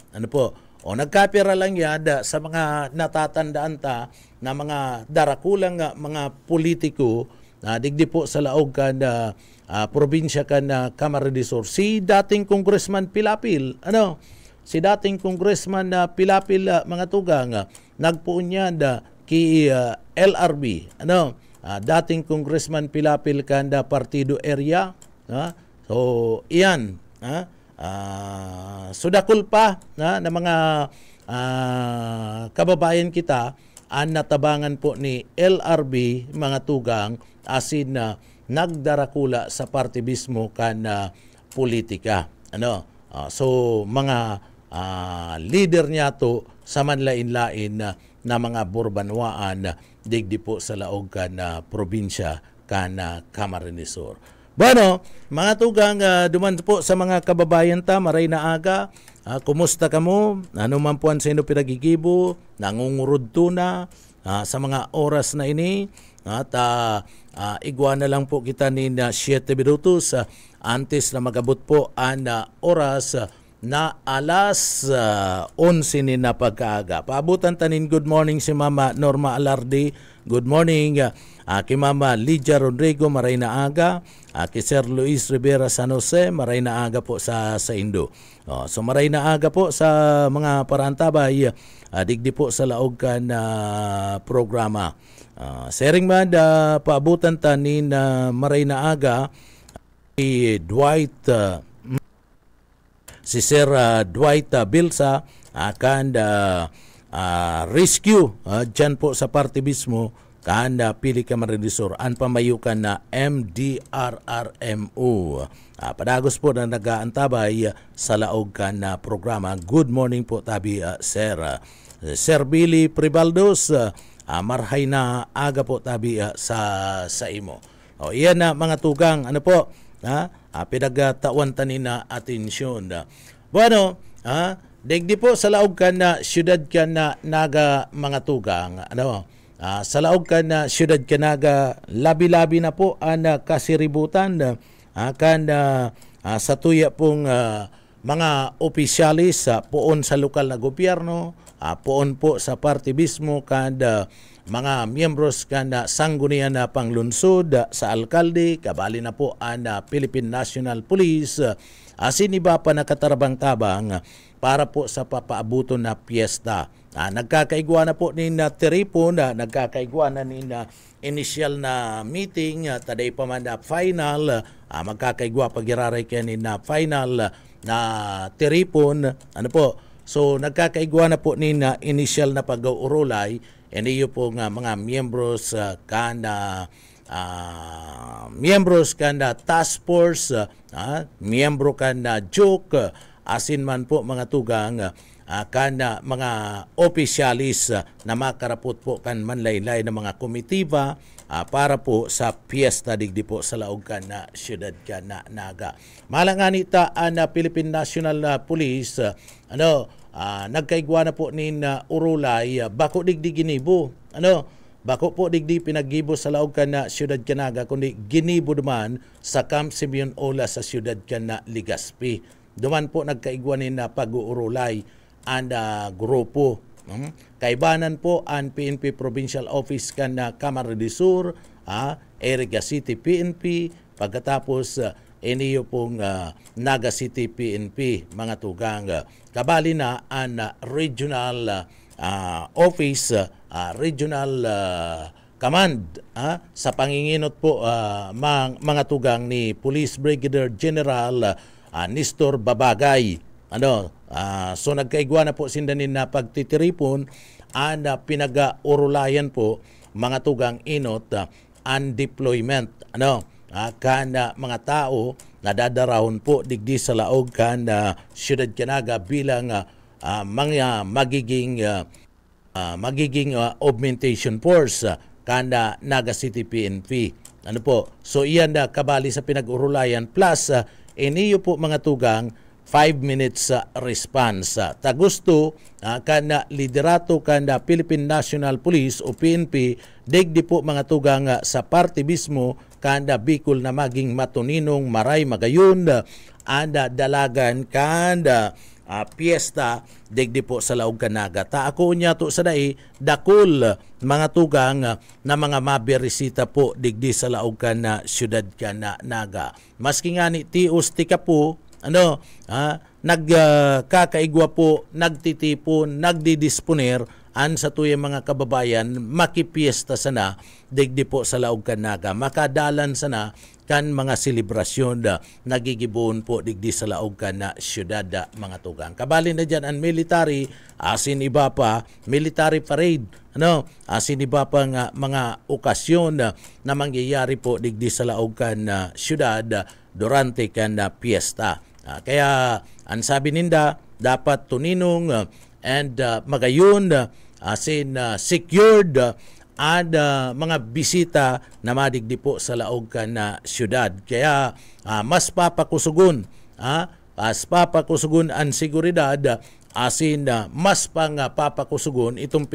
Nagkapira lang yan sa mga natatandaan ta na mga darakulang mga politiko digdi po sa laog kanda probinsya kanda Camarines Sur. Si dating Congressman Pilapil, si dating Congressman Pilapil mga tugang, nagpuon niya ki LRB, dating Congressman Pilapil kanda Partido Area, so iyan, sudakul pa na mga kababayan kita ang natabangan po ni LRB mga tugang asin na nagdarakula sa parte mismo kan politika. So mga leader niya to sa manlain-lain na mga burbanwaan digdi po sa laog kan probinsya kan Camarines Sur. Bueno, mga tugang duman po sa mga kababayan ta maray na aga. Kumusta kamo? Ano man po ang sa inyo pinagigibo? Nangungurud to na sa mga oras na ini. At igwa na lang po kita ni 7 minutos antes na magabot po ang oras na alas 11 ni na pagkaaga. Paabutan tanin good morning si Mama Norma Alardi. Good morning kay Mama Lydia Rodrigo, maray na aga. Kay Sir Luis Rivera San Jose, maray na aga po sa Indo. So maray na aga po sa mga parantabay, digdi po sa laog kan programa. Sering man paabutan tanin maray na aga si Dwight si Sir Dwight Bilsa akan rescue dyan po sa party mismo kan pili ka maridisor an pamayukan na MDRRMO. Padagos po na nag-aantabay sa laog kan na programa. Good morning po tabi Sir Billy Pribaldos, marhay na aga po tabi sa imo. Iyan na mga tugang ano po pinagtawan tanin na atensyon. Bueno, digdi po sa laog kan na syudad kan na naga mga tugang, sa laog kan na syudad kan naga labi-labi na po ang kasiributan kan sa tuya pong mga opisyalis poon sa lokal na gobyerno, poon po sa party mismo kan mga miyembros kan sanggunian na panglunsod sa alkalde, kabali na po ang Philippine National Police, asin iba pa nakatarabang-tabang para po sa papaabuton na piyesta. Nagkakaigwa na po ni Teripon, nagkakaigwa na ni initial na meeting, taday pa man na final, magkakaigwa pag-iraray kaya ni na final na Teripon, so nagkakaigwa na po ni initial na pag-uurulay. And iyo po nga mga miyembros miyembros kanda task force, miyembro kanda joke, asin man po mga tugang kanda mga opisyalis na makarapot po kan manlaylay na mga komitiba para po sa piyesta digdi po sa laog kan na syudad kan na naga. Malanganita ang Philippine National Police nagkaigwa na po ni Urulay, bako digdi ginibo. Bako po digdi pinaggibo sa laog kan na syudad Canaga, kundi ginibo duman sa Camp Simeon Ola sa syudad kan na Legazpi. Duman po nagkaigwa ni pag-uurulay ang grupo. Kaibanan po ang PNP Provincial Office kan na Camarines Sur, Erica City PNP, pagkatapos iniyo pong Naga City PNP, mga tugang. Kabali na ang regional office, regional command sa panginginot po mga tugang ni Police Brigadier General Nestor Babagay. So nagkaigwa na po sindanin na pagtitiripon ang pinag-urulayan po mga tugang inot and deployment. Kan mga tao na dadarahon po digdi sa laog kan syudad Canaga bilang mga magiging augmentation force kan Naga City PNP. So iyan kabali sa pinag-urulayan plus iniyo po mga tugang 5 minutes response. Tagusto kan liderato kan Philippine National Police o PNP digdi po mga tugang sa party mismo kanda Bicol na maging matuninong maray magayon anda dalagan kanda piyesta digdi po sa laog Canaga. Ta ako nya to sa dai dakol mga tugang na mga maberisita po digdi sa laog na syudad Canaga. Maski nga ni tios tika po nagkakaigwa po, nagtitipon, nagdidisponer an sa tuyang mga kababayan makipiesta sana digdi po sa laog Canaga, makadalan sana kan mga selebrasyon nagigibuon po digdi sa laog na syudad mga tugang. Kabali na dyan ang military, asin iba pa military parade, asin iba pa nga mga okasyon na mangyayari po digdi sa laog na syudad durante kan piesta. Kaya ang sabi ninda dapat tuninong and magayon asin secured at mga bisita na madigdi po sa laog na syudad. Kaya mas papakusugon ang seguridad asin mas pang papakusugon itong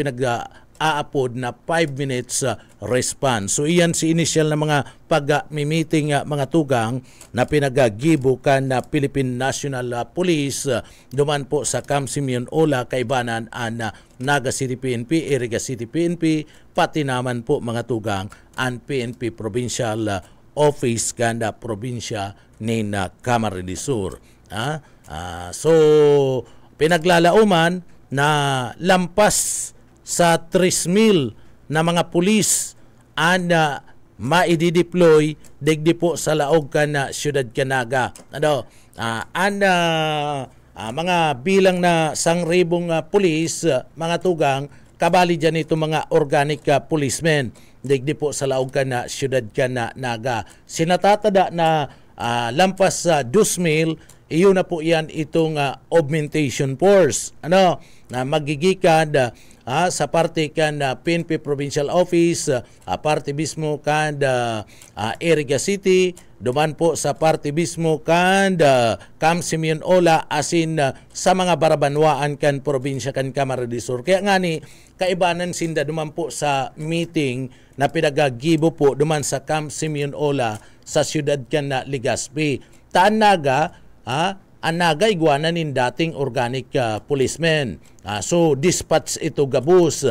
aapod na 5 minutes response. So iyan si initial na mga pag-meeting mga tugang na pinagagibo kan na Philippine National Police duman po sa Camp Simeon Ola kaibanan an Naga City PNP, Iriga City PNP, pati naman po mga tugang an PNP Provincial Office kanda probinsya ni Camarines Sur. So pinaglalauman na lampas sa 3,000 na mga pulis ang maidideploy digdi po sa laog kan na Siyudad Canaga. Mga bilang na 1,000 pulis, mga tugang, kabali dyan ito mga organic policemen digdi po sa laog kan na Siyudad Canaga. Sinatatada na lampas sa 2,000, iyon na po yan itong augmentation force na magigikan sa parte kan PNP Provincial Office, parte mismo kan Iriga City, duman po sa parte mismo kan Camp Simeon Ola asin sa mga barabanwaan kan probinsya kan Camarines Sur. Kaya nga ni kaibanan sinda duman po sa meeting na pinagagibo po duman sa Camp Simeon Ola sa siyudad kan Legazpi. Taan Naga, Anaga iguanan in dating organic policemen. So dispatch ito gabus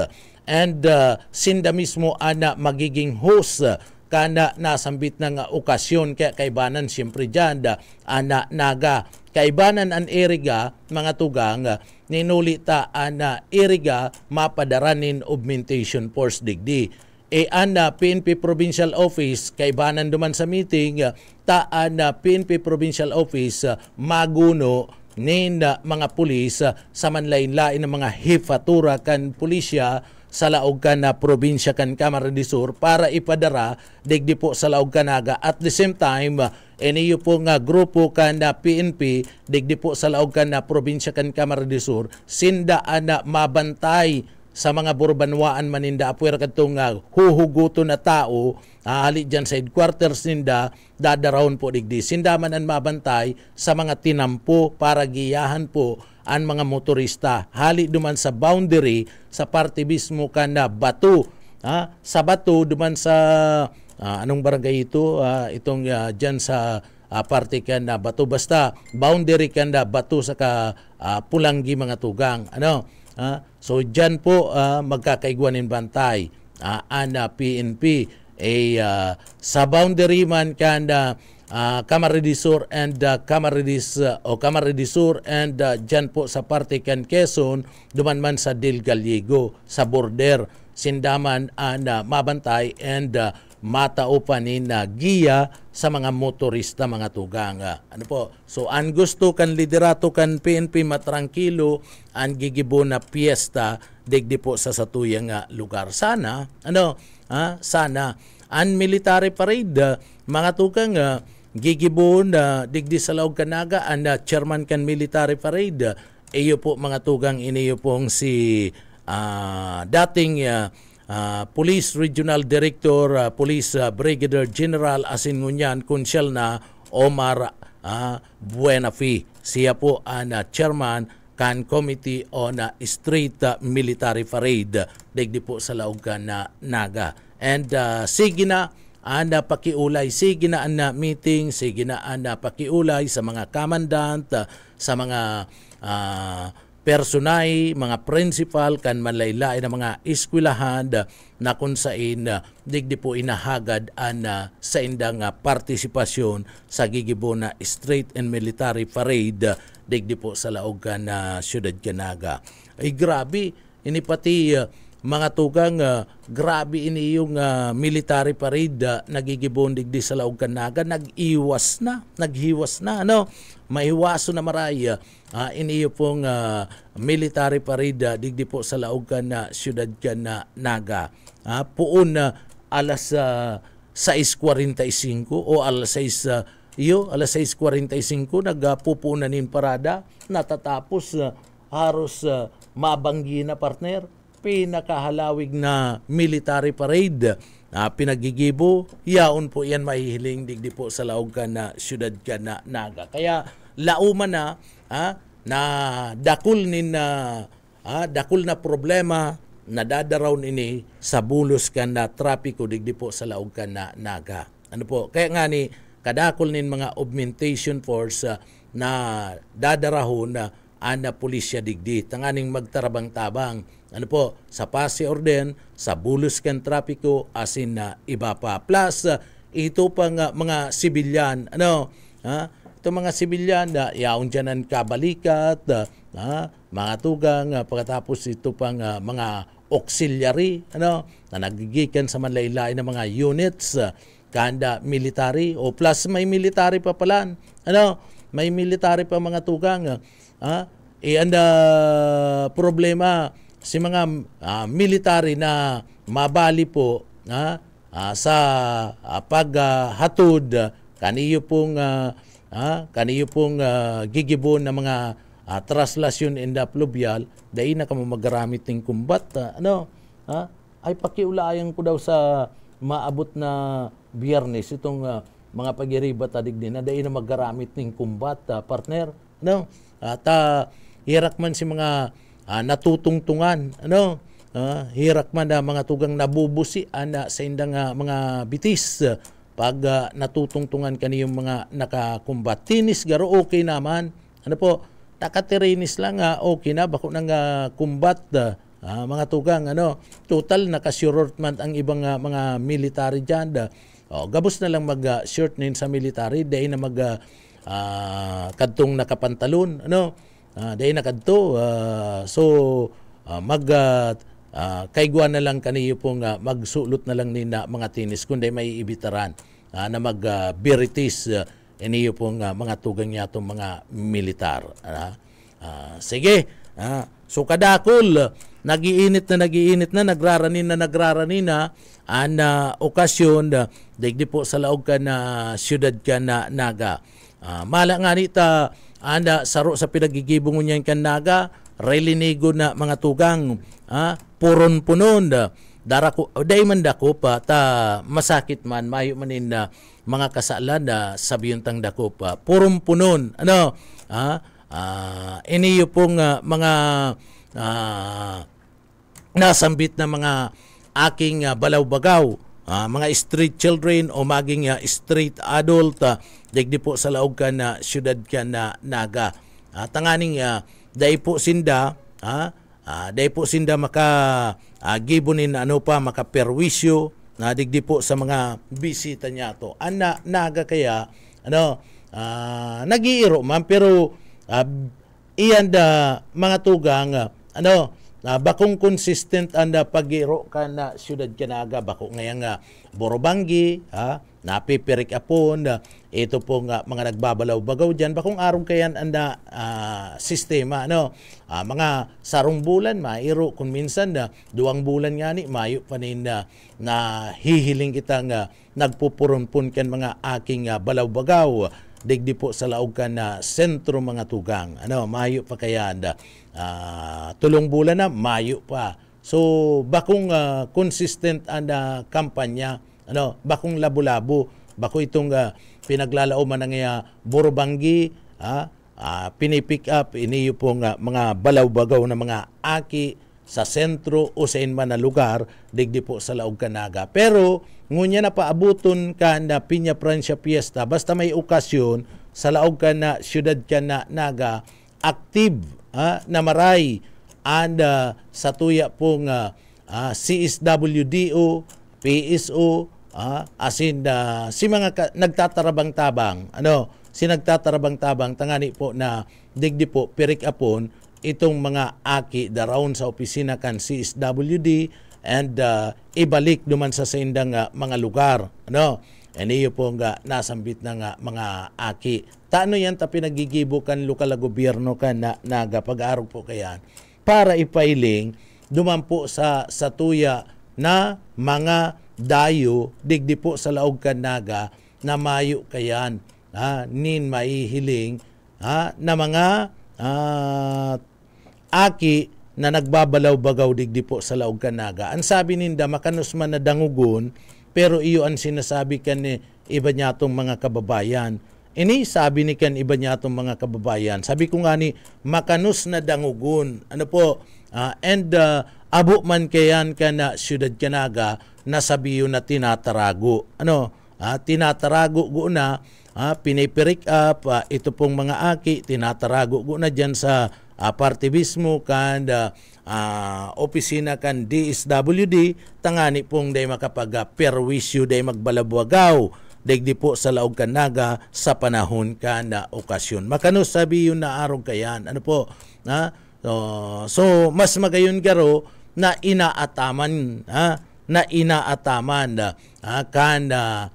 and sinda mismo ana magiging host kana nasambit ng okasyon kaya kaibanan siyempre dyan ana Naga. Kaibanan an Iriga mga tugang ninulita ana Iriga mapadaranin augmentation force digdi. Ana PNP Provincial Office kaibanan duman sa meeting taan na PNP Provincial Office maguno nin mga pulis sa manlain-lain ng mga hifatura kan pulisya sa laog kan na probinsya kan Camarines Sur para ipadara digdi po sa laog Canaga. At the same time iniyo po nga grupo kan na PNP digdi po sa laog kan na probinsya kan Camarines Sur sinda ana mabantay sa mga burbanwaan maninda apuwer katong huhuguto na tao hali dyan sa headquarters ninda dadarawon po digdi sindaman ang mabantay sa mga tinampo para giyahan po ang mga motorista hali duman sa boundary sa parte mismo kan na Batu sa Batu duman sa anong barangay ito itong dyan sa parte kan na Batu basta boundary kan na Batu sa Pulanggi mga tugang so dyan po magkakaiguanin bantay ana PNP sa boundary man kanda Camarines Sur and Camarines Sur and dyan po sa parte kan Quezon duman man sa Del Gallego sa border sindaman ana mabantay and mataupanin na giya sa mga motorista mga tugang. So ang gusto kan liderato kan PNP matrangkilo ang gigibo na piyesta digdi po sa satuyang lugar. Sana sana ang military parade mga tugang gigibo na digdi sa laog Canaga ang chairman kan military parade iyo po mga tugang iniyo pong si dating Police Regional Director, Police Brigadier General asin ngunyan konsyal na Omar Buenafi. Siya po ang chairman kan Committee on Street Military Parade digdi po sa laog na Naga. And sige na ang pakiulay, sige na ang meeting, sige na ang pakiulay sa mga commandant, sa mga personay, mga principal, kan manlaylay na mga eskwelahan na kung saan digdi po inahagad sa indang partisipasyon sa gigibo na Street and Military Parade digdi po sa laog na Siyudad Canaga. Ay grabe, ini pati mga tugang, grabe ini yung military parade nagigibon digdi sa laog Canaga, naghiwas na, maiwaso na maraya. Iniyo pong military parade digdi po sa laog na Siyudad Canaga. Puon alas 6:45 o alas 6:45 nagpupunanin parada, natatapos haros mabanggi na partner. Pinakahalawig na military parade pinagigibo, yaon po yan mahihiling digdi po sa laog na Siyudad Canaga. Kaya lauman na na dakul na problema nadadaraw ini sa bulos kan na trapiko digdi po sa laog kan na naga. Ano po? Kaya nga ni kadakol nin mga augmentation force na dadarahon na ana pulisya digdi tanganing magtarabang-tabang ano po sa pasi orden sa bulos kan trapiko asin na iba pa plus ito pang mga sibilyan ano ito mga sibilyan na yaon dyanan kabalikat mga tugang pagkatapos ito pang mga auxiliary ano na nagigikan sa manlaylay na mga units kanda military o plus may military pa pala ano may military pa mga tugang anda problema si mga military na mabali po sa paghatod kaniyo pong gigibon na mga traslasyon in the pluvial dahil na kamo magaramit ng kumbat ay pakiulayan ko daw sa maabot na Biyernes itong mga pagiribat adig din na dahil na magaramit ng kumbat partner at hirak man si mga natutungtungan hirak man na mga tugang nabubusi sa indang mga bitis pag natutungtungan kaniyong mga nakakumbat tinis garo okay naman ano po nakatirinis lang okay na bako nang kumbat mga tugang total naka-short man ang ibang mga military dyan gabos na lang mag-short nin sa military dahil na kadtong nakapantalon dahil na kadto kaiguan na lang kaniyo pong magsulot na lang nina mga tinis kundi may ibitaran na mag-biritis iniyo pong mga tugang niya itong mga militar. Sige, so kadakol, nagiinit na, nagraranin na, okasyon, digdi po sa laog ka na siyudad ka na naga. Mala nga nita, saro sa pinagigibong niyan kan naga, relinigo na mga tugang, puron punon, darako, day man dako pa, ta masakit man, mayo manin na mga kasalan na sabiyuntang dako pa, puron punon, iniyo pong mga nasambit na mga aking balaw-bagaw, mga street children o maging street adult, digdi po sa laog ka na siyudad ka na naga. Tanganing day po sinda maka gibunin maka perwisyo na digdi po sa mga bisita niya to. Naga kaya nagiiro man pero iyan mga tugang bakong consistent anda pagiro ka na siyudad kanaga bako ngayang Borobangi napipirik apon ito po mga nagbabalaw-bagaw dyan bakong araw kayan anda sistema mga sarong bulan mairo kung minsan 2 bulan nga ni mayo panin na hihiling kitang nagpupurunpun kan mga aking balaw-bagaw digdi po sa laog ka na sentro mga tugang mayo pa kaya tulong bulan na mayo pa so bakong consistent anda kampanya bakong labo-labo bako itong pinaglalao man ng Borobangi pinipick up iniyo pong mga balaw-bagaw na mga aki sa sentro o sa inman na lugar digdi po sa laog kanaga pero ngunya na paabuton ka na Piña Francia Fiesta basta may okasyon sa laog ka na siyudad ka na naga active na maray and sa tuya pong CSWDO PSO asin si mga nagtatarabang-tabang nagtatarabang-tabang tangani po na digdi po pirik apon itong mga aki darawon sa opisina kan CSWD and ibalik duman sa indang mga lugar iniyo po nasambit ng mga aki taano yan ta pinagigibo kan lokal na gobyerno kan na nagapag-araw po kayan para ipailing duman po sa tuya na mga dayo digdi po sa laog kan naga na mayo kayan nin maihiling na mga aki na nagbabalaw-bagaw digdi po sa laog kan naga ang sabi ninda makanos man na dangugon pero iyo ang sinasabi kan ni iba niya tong mga kababayan ini sabi ni kan iba niya tong mga kababayan sabi ko nga ni makanos na dangugon And abo man kayan ka na Siyudad Canaga nasabiyo na tinatarago. Tinatarago go na, pinipirik up, ito pong mga aki, tinatarago go na dyan sa partibismo kan opisina kan DSWD, tangani pong day makapag perwisyo day magbalabwagaw digdi po sa Laog Canaga sa panahon ka na okasyon. Makano sabi yun na arog kayan. So mas magayon garo na inaataman kan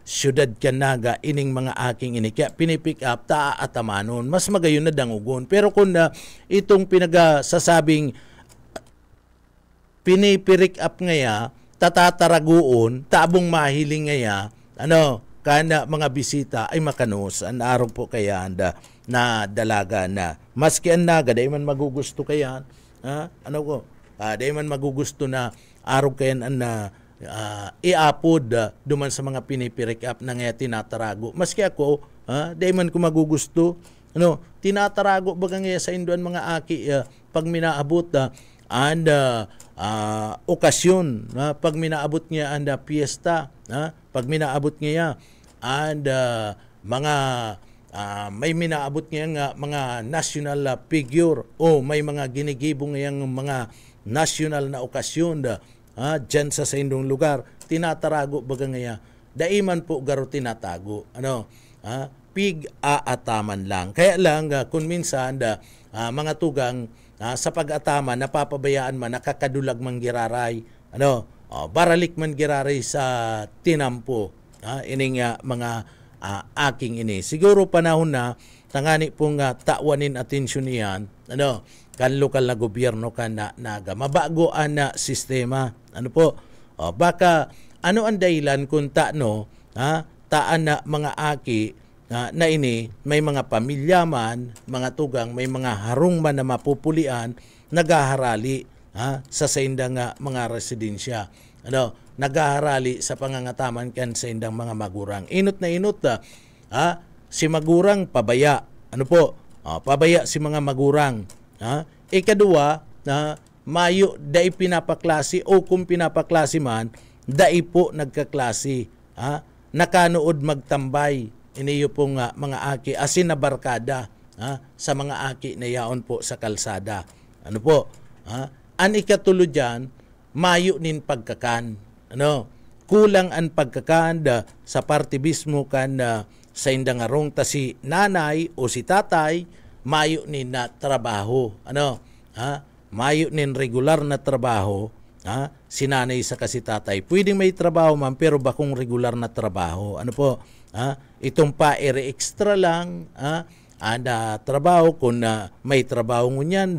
Siyudad Canaga ining mga aking ini kaya pinipick up ataamanon mas magayon na dangugon. Pero kung itong pinagsasabing pinipirik up ngaya tatataraguon tabong mahiling ngaya kana mga bisita ay makanos ang araw po kaya na dalaga na maski ang naga day man magugusto kaya day man magugusto na araw kaya na iapod duman sa mga pinipirik up na nga tinatarago maski ako day man ko magugusto tinatarago baga nga sa induan mga aki pag minaabot okasyon pag minaabot niya ang piyesta pag minaabot niya and mga may minaabot niya nga mga national figure o may mga ginigibong ngayang mga national na okasyon dyan sa indong lugar tinatarago baga ngaya daiman po garo tinatago pig-aataman lang kaya lang kung minsan mga tugang sa pag-ataman napapabayaan man nakakadulag man giraray baralik man giraray sa tinampo ining mga aking ini siguro panahon na tangani pong tawanin atensyon niyan kan lokal na gobyerno kan naga mabago na sistema baka ang dahilan kung taan na mga aki na ini may mga pamilya man mga tugang may mga harong man na mapupulian nagaharali sa indang mga residensya nagaharali sa pangangataman kan sa indang mga magurang inot si magurang pabaya pabaya si mga magurang ikadua mayo dai pinapaklase o kung pinapaklase man dai po nagkaklase nakanood magtambay iniyo pong mga aki asin na barkada sa mga aki na yaon po sa kalsada an ikatulo dyan mayo nin pagkakan kulang ang pagkakan sa partibismo kan sa indang arong ta si nanay o si tatay mayo nin na trabaho mayo nin regular na trabaho si nanay sa kasi tatay pwedeng may trabaho man pero bakong regular na trabaho itong paere extra lang trabaho kung may trabaho ngunyan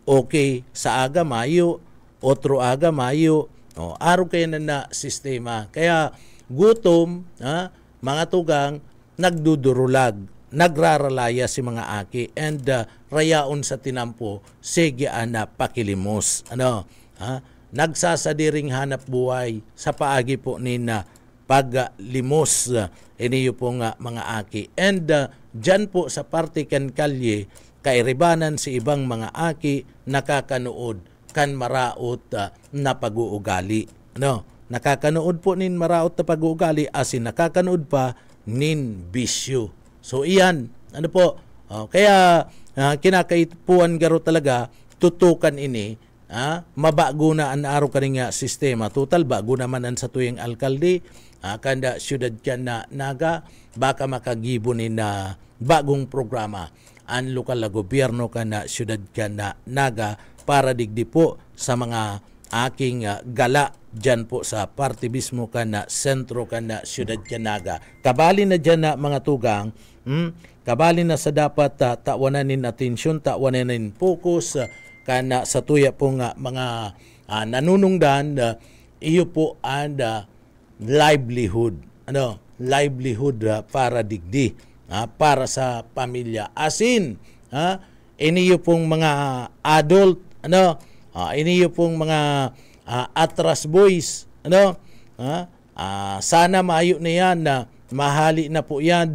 okay sa aga mayo otro aga mayo araw kayo na sistema kaya gutom mga tugang nagdudurulag nagraralaya si mga aki and rayaon sa tinampo sige pakilimos nagsasadiring hanap buhay sa paagi po nina paglimos iniyo po mga aki and dyan po sa parte kan kalye kairibanan si ibang mga aki nakakanood kan maraot na pag-uugali nakakanood po nin maraot na pag-uugali asin nakakanood pa nin bisyo so iyan kaya kinakaipuan garo talaga tutukan ini mabago na ang araw kaninga sistema total bago naman ang sa tuyang alkalde kanda Siyudad Canaga baka makagibunin na bagong programa ang lokal na gobyerno kana Siyudad Canaga para digdi po sa mga aking gala dyan po sa partibismo kana sentro kana Siyudad Canaga kabali na dyan na mga tugang kabali na sa dapat tawanan atensyon tawanan focus kana sa tuya po nga mga nanunungdan iyo po ang livelihood livelihood para digdi para sa pamilya asin iniyo pong mga adult iniyo pong mga atras boys sana maayo na yan mahali na po yan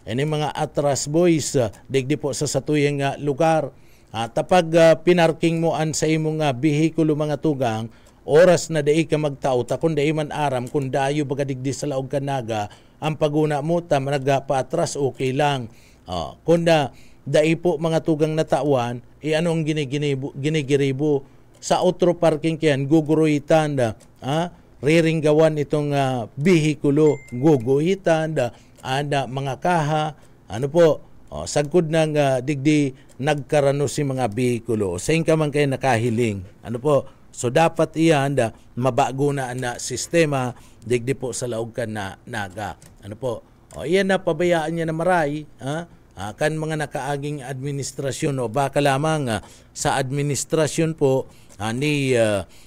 ini mga atras boys digdi po sa satuyang lugar Tapag pinarking mo an sa imong bihikulo mga tugang, oras na dai ka magtao, ta kung dai man aram, kung dayo baga digdi sa laog kanaga, ang paguna mo ta nagpaatras, okay lang. Kung dai po mga tugang na tawan, ano ang ginigiribo sa outro parking kayan, guguruhitan riringgawan itong bihikulo, guguhitan mga kaha, ano po, sagkod ng digdi nagkarano si mga bihikulo. Sa inka man kayo nakahiling, ano po, so dapat iyan mabago na sistema digdi po sa laog ka na naga. Ano po, iyan na pabayaan niya na maray, kan mga nakaaging administrasyon o baka lamang sa administrasyon po ni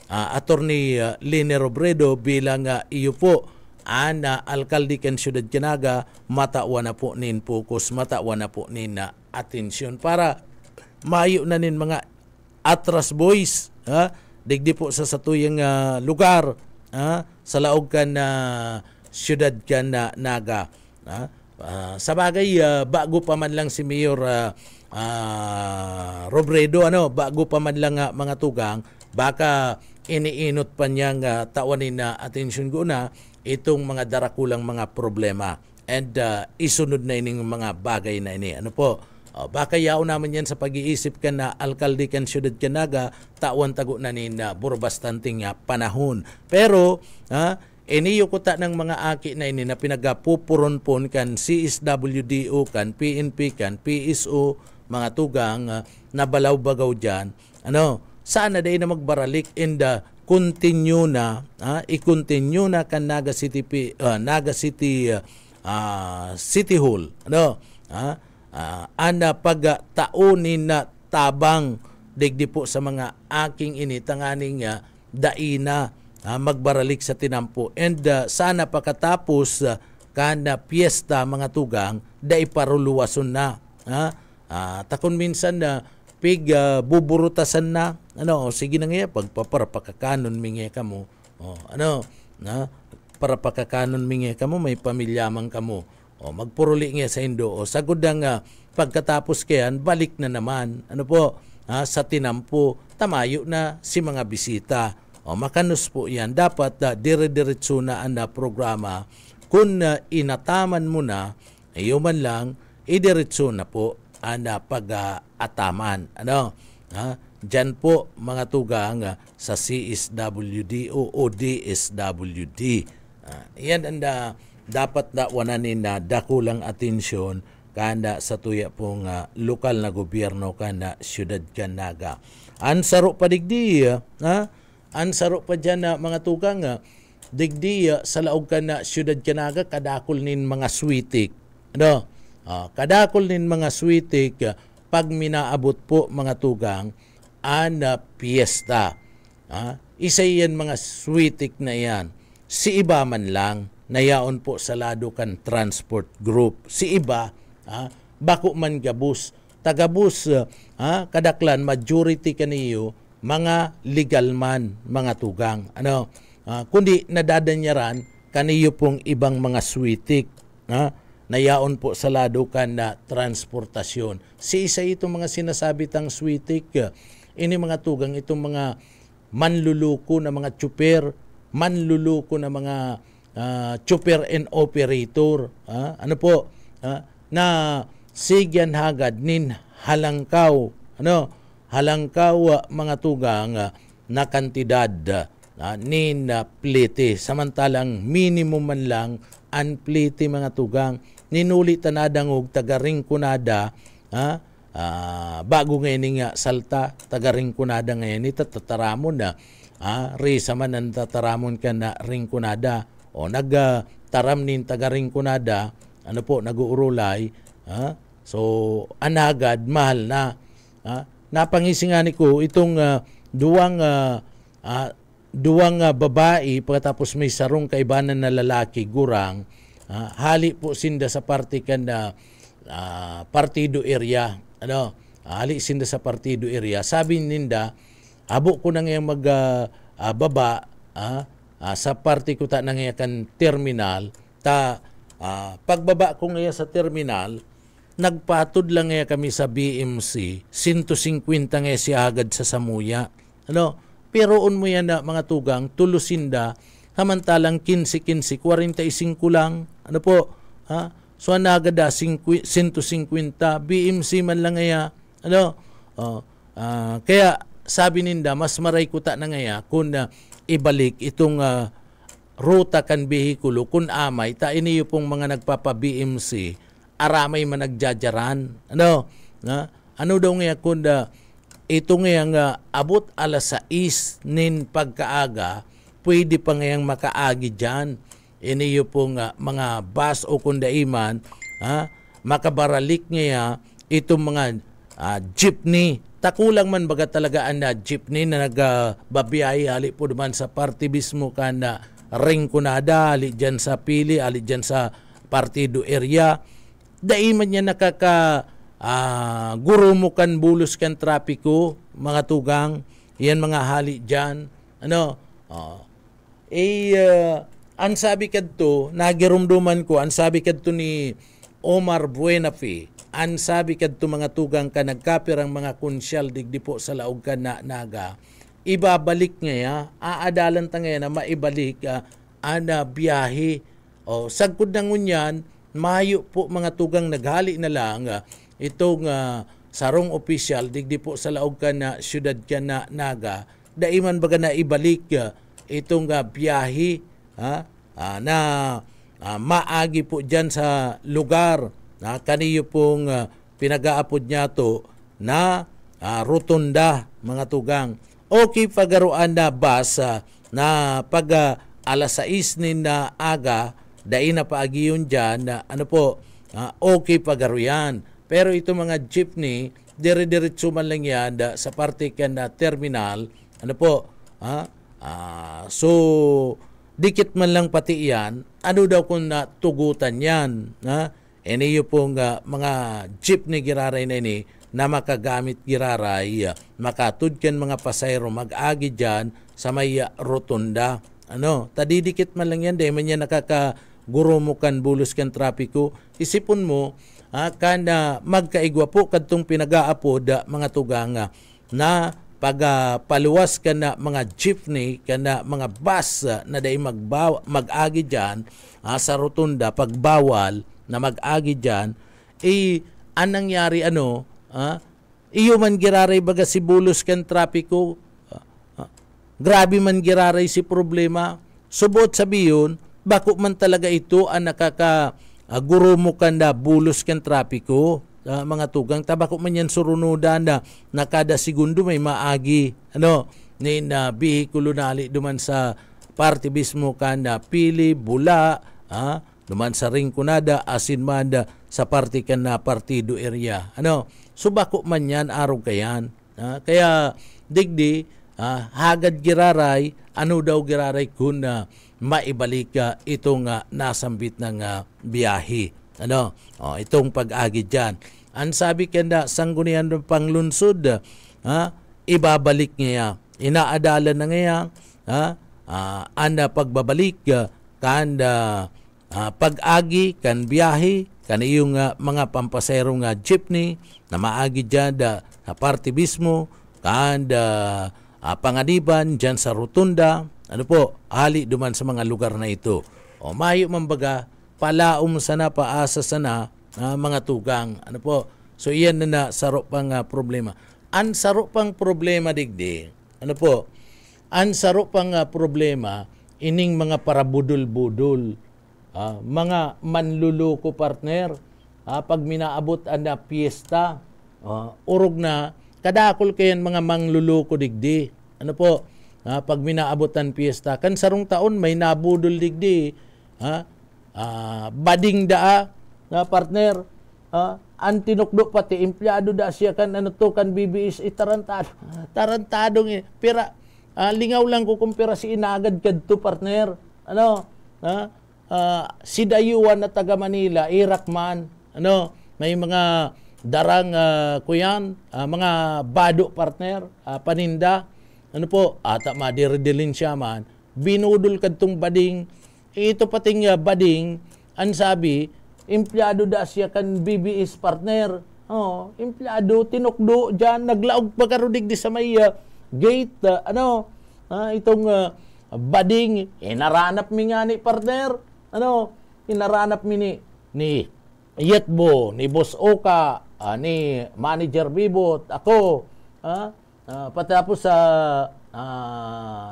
Attorney Lene Robredo bilang iyo po ang alkalde kan Siyudad Canaga, matawa na po nin focus, matawa na po nin atensyon para mayo na nin mga atras boys digdi po sa satuyang lugar sa laog kan Siyudad Canaga. Sa bagay, bago pa man lang si Mayor Robredo, bago pa man lang mga tugang, baka iniinot pa niyang tawanin na atensyon ko na itong mga darakulang mga problema and isunod na ining mga bagay na ini. Ano po? Baka yao naman yan sa pag-iisip ka na alkalde kan Siyudad Canaga, tawan tago na nin burbastanting panahon. Pero, iniyo ko ta ng mga aki na ini na pinagapupuron-pon kan CSWDO, kan PNP, kan PSO, mga tugang na balaw-bagaw dyan. Sana day na magbaralik and continue na, i-continue na kan Naga City City Hall. Ana pagtaunin na tabang digdi po sa mga aking ini tanganing daina magbaralik sa tinampo and sana pagkatapos kana piyesta mga tugang dai paruluwason na takon minsan na buburutasan na sige na nga pagpapara pakakanon mingi ka mo para pakakanon mingi ka mo may pamilyaman ka mo magpuruli nga sa Indo sagod nga pagkatapos kayan balik na naman sa tinampo tamayo na si mga bisita. Makanus po yan. Dapat dire-diretso na ang programa. Kung inataman mo na, iyo man lang, idiretso na po ang pag-ataman. Diyan po mga tugang sa CSWD o DSWD. Yan ang dapat wananin na dakulang atensyon kanda sa tuya pong lokal na gobyerno kanda Siyudad Canaga. Ansaro padigdi, ansaro pa dyan na mga tugang digdi sa laog ka na Siyudad Canaga kadakol nin mga switik. Kadakol nin mga switik pag minaabot po mga tugang piyesta. Isa yan mga switik na yan. Si iba man lang nayaon po sa lado kan transport group. Si iba bako man gabus. Tagabus kadaklan majority kaniyo mga legal man mga tugang. Kundi nadadanyaran kaniyo pong ibang mga switik nayaon po sa lado kan na transportasyon. Si isa itong mga sinasabitang switik, ini mga tugang itong mga manluluko na mga tsuper, manluluko na mga tsuper and operator. Na sigyan hagad nin halangkaw, halangkaw mga tugang na kantidad nin plete. Samantalang minimum man lang an plete mga tugang. Ninuli tanadang og tagaring kunada bago ngayon nga salta tagaring kunada ngayon ito tataramon na risa man ang tataramon ka na ring kunada o nagtaram nin tagaring kunada nag-uurulay so anagad mahal na napangisingani ko itong duwang babae pagkatapos may sarong kaibanan na lalaki gurang hali po sinda sa party kan partido area hali sinda sa partido area sabi ninda abo ko nang yung baba sa party ko ta nang kan terminal pagbaba ko ngayon sa terminal nagpatod lang nga kami sa BMC, 150 nga siya agad sa Samuya. Ano? Pero mo yan na mga tugang, tulusinda, samantalang 15-15, 45 lang. Ano po? Ha? So, agad 150, BMC man lang nga. Ano? Kaya, sabi ninda, mas maray kuta na nga kung ibalik itong ruta kan behikulo, kung amay, ta iniyo pong mga nagpapa-BMC, aramay man nagjajaran. Ano? Ano daw nga kung ito nga abot alas 6 nin pagkaaga, pwede pa ngayang makaagi dyan. Iniyo pong mga bus o kundaiman, makabaralik nga itong mga jeepney. Takulang man baga talaga ang jeepney na nagbabiyahe hali po naman sa party mismo ka na Ringkunada, hali dyan sa Pili, hali dyan sa partido area. Daiman niya guro mo kan bulos kan trapiko, mga tugang, yan mga hali dyan. Ano? Ang sabi kadto, nagirumduman ko, ang sabi kadto ni Omar Buenafe, ang sabi kadto mga tugang ka nagkapirang mga konsyal digdi po sa laog ka na naga, ibabalik nga aadalan ta nga na maibalik ana biyahe. Sagkod na ngunyan, mayo po mga tugang naghali na lang itong sarong opisyal digdi po sa laog ka na syudad ka na naga, daiman baga na ibalik itong biyahe na maagi po dyan sa lugar na kaniyo pong pinag-aapod niya to na rotunda, mga tugang. Okay, pagaruan na bus na pag alas 6 na aga, dahil na paagi yun dyan, ano po, okay pagaruyan. Pero ito mga jeepney, dire-diretso man lang yan sa parte ka na terminal, ano po, so, dikit man lang pati yan, ano daw kung natugutan yan, iniyo pong mga jeepney giraray na ini, na makagamit giraray, makatudkan mga pasayro, mag-agi dyan sa may rotunda. Ano, tadidikit man lang yan, dahil man yan nakakaguromukan bulos kan trapiko. Isipon mo, kana magkaigwa po kadtong pinag-aapod mga tugang na pagpaluwas ka na mga jeepney, ka na mga bus na dahil mag-agi dyan sa rotunda, pagbawal na mag-agi dyan, anong nangyari iyo man giraray baga si bulos kan trapiko, grabe man giraray si problema, subot sabiyon, bako man talaga ito ang nakakaguro mo kan na bulos kan trapiko, mga tugang, tabako man yan surunudan na kada segundo may maagi, ni na bihikulo nali duman sa party mismo kan na Pili, Bula, duman sa Ringkunada, Asinmanda, sa party kan na partido area. Subako man yan, araw kayan. Kaya digdi, hagad giraray, ano daw giraray kung maibalik itong nasambit ng biyahe. Itong pag-agi dyan. Ang sabi kanda, sanggunian ng panglunsod, ibabalik niya. Inaadala na ngayon, anda pagbabalik, kanda pag-agi, kan biyahe, kan iyong mga pampasero jeepney, na maagi dyan sa party mismo, kan panganiban dyan sa rotunda, hali duman sa mga lugar na ito. Mayo mambaga, palaom sana, paasa sana, mga tugang. So iyan na sarap pang problema. Ang sarap pang problema digdi, ang sarap pang problema, ining mga parabudol-budol, mga manluluko partner, pag minaabot na piyesta, urog na, kadakol kayan mga mangluluko digdi. Pag minaabot ang piyesta, kan sarong taon may nabudol digdi, bading daa, partner, ang tinukdo pati, empleyado da siya kan kan BBS, tarantadong pira, lingaw lang ko kung pira si inagad kadto partner, si dayuan na taga Manila, Irakman, may mga darang kuyan, mga bado partner, paninda, ata madiridilin siya man, binudol kadtong bading, ito pating bading, ang sabi, empleyado da siya kan BBS partner. Empleyado tinukdo diyan naglaog pagarudig di sa may gate itong bading inaranap mi nga ni partner. Inaranap mi ni Yetbo, ni Boss Oka, ni Manager Bibot, ako, patapos sa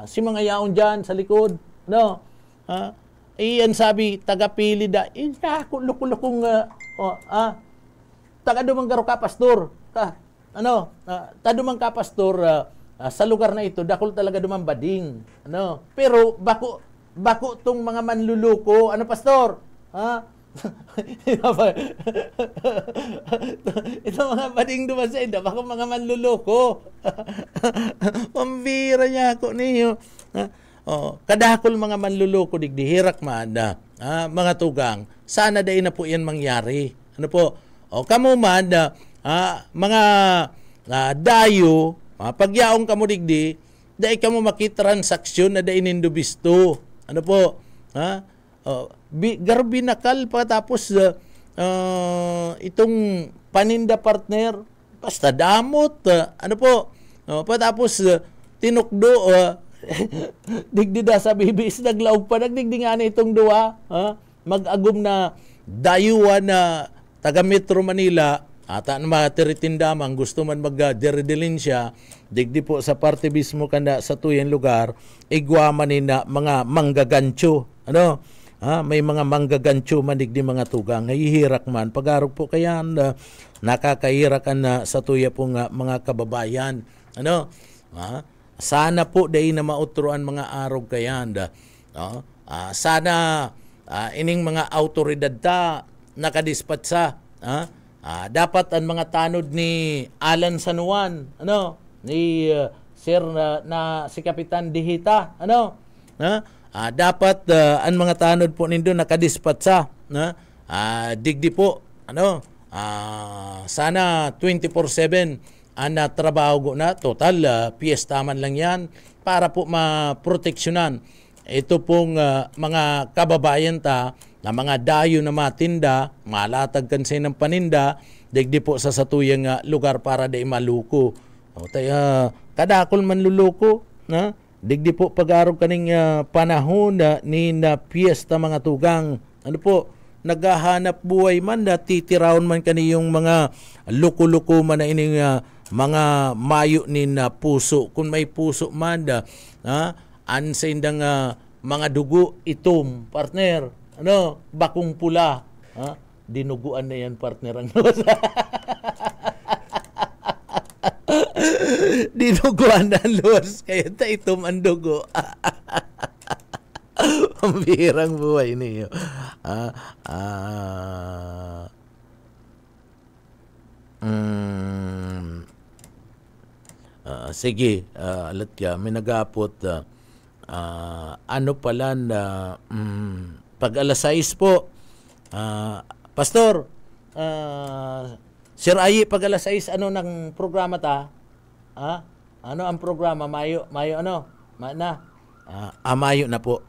si mga yaon dyan sa likod, iyan sabi, taga-pili da, lukulukong, taga-dumang garo ka, pastor, taga-dumang ka, pastor, sa lugar na ito, dakol talaga dumang bading, pero, bako tong mga manluluko, pastor, ito mga bading dumasay, bako mga manluluko. Pambira niya ako niyo. Kadakol mga manluluko digdihirak man mga tugang. Sana dai na po yan mangyari. Kamo man mga dayo, pagyaong kamo digdi, dai kamo makitransaksyon na dai nindubisto. Garbinakal pa tapos itong paninda partner basta damot patapos tinukdo digdida sa bibis naglaog pa nagdigdi nga na itong duwa mag-agum na dayuan na taga Metro Manila ata na mga tiritindamang gusto man mag-jeridilin digdi po sa parte mismo kanda sa tuyen lugar igwaman na mga manggagancho may mga manggagancho manigdi mga tugang hihirak man pagarog po kayan nakakahirakan na sa tuya po nga mga kababayan sana po dahil na mautruan mga arog kayan sana ining mga autoridad ta nakadispatsa dapat ang mga tanod ni Alan San Juan ni Sir na si Kapitan Dihita dapat ang mga tanod po nindo nakadispatsa digdi po sana 24/7 ang trabaho na total piyesta man lang yan para po maproteksyonan ito pong mga kababayan ta na mga dayo na matinda malatag kansi ng paninda digdi po sa satuyang lugar para di maluko kadakol man luluko digdi po pag-arog kaning panahon ni na piyesta mga tugang naghahanap buhay man titirawon man kaniyong mga luko-luko man na ining mga mayo ni na puso kung may puso man ansa indang mga dugo itom partner bakong pula dinuguan na yan partner ang dinuguan na luwas kaya ta itom ang dugo ang bihirang buhay niyo sige alat ka may nagapot ano pala na pag alas 6 po pastor Sir Ayi pag alas 6 ano ng programa ta ano ang programa mayo na mayo na po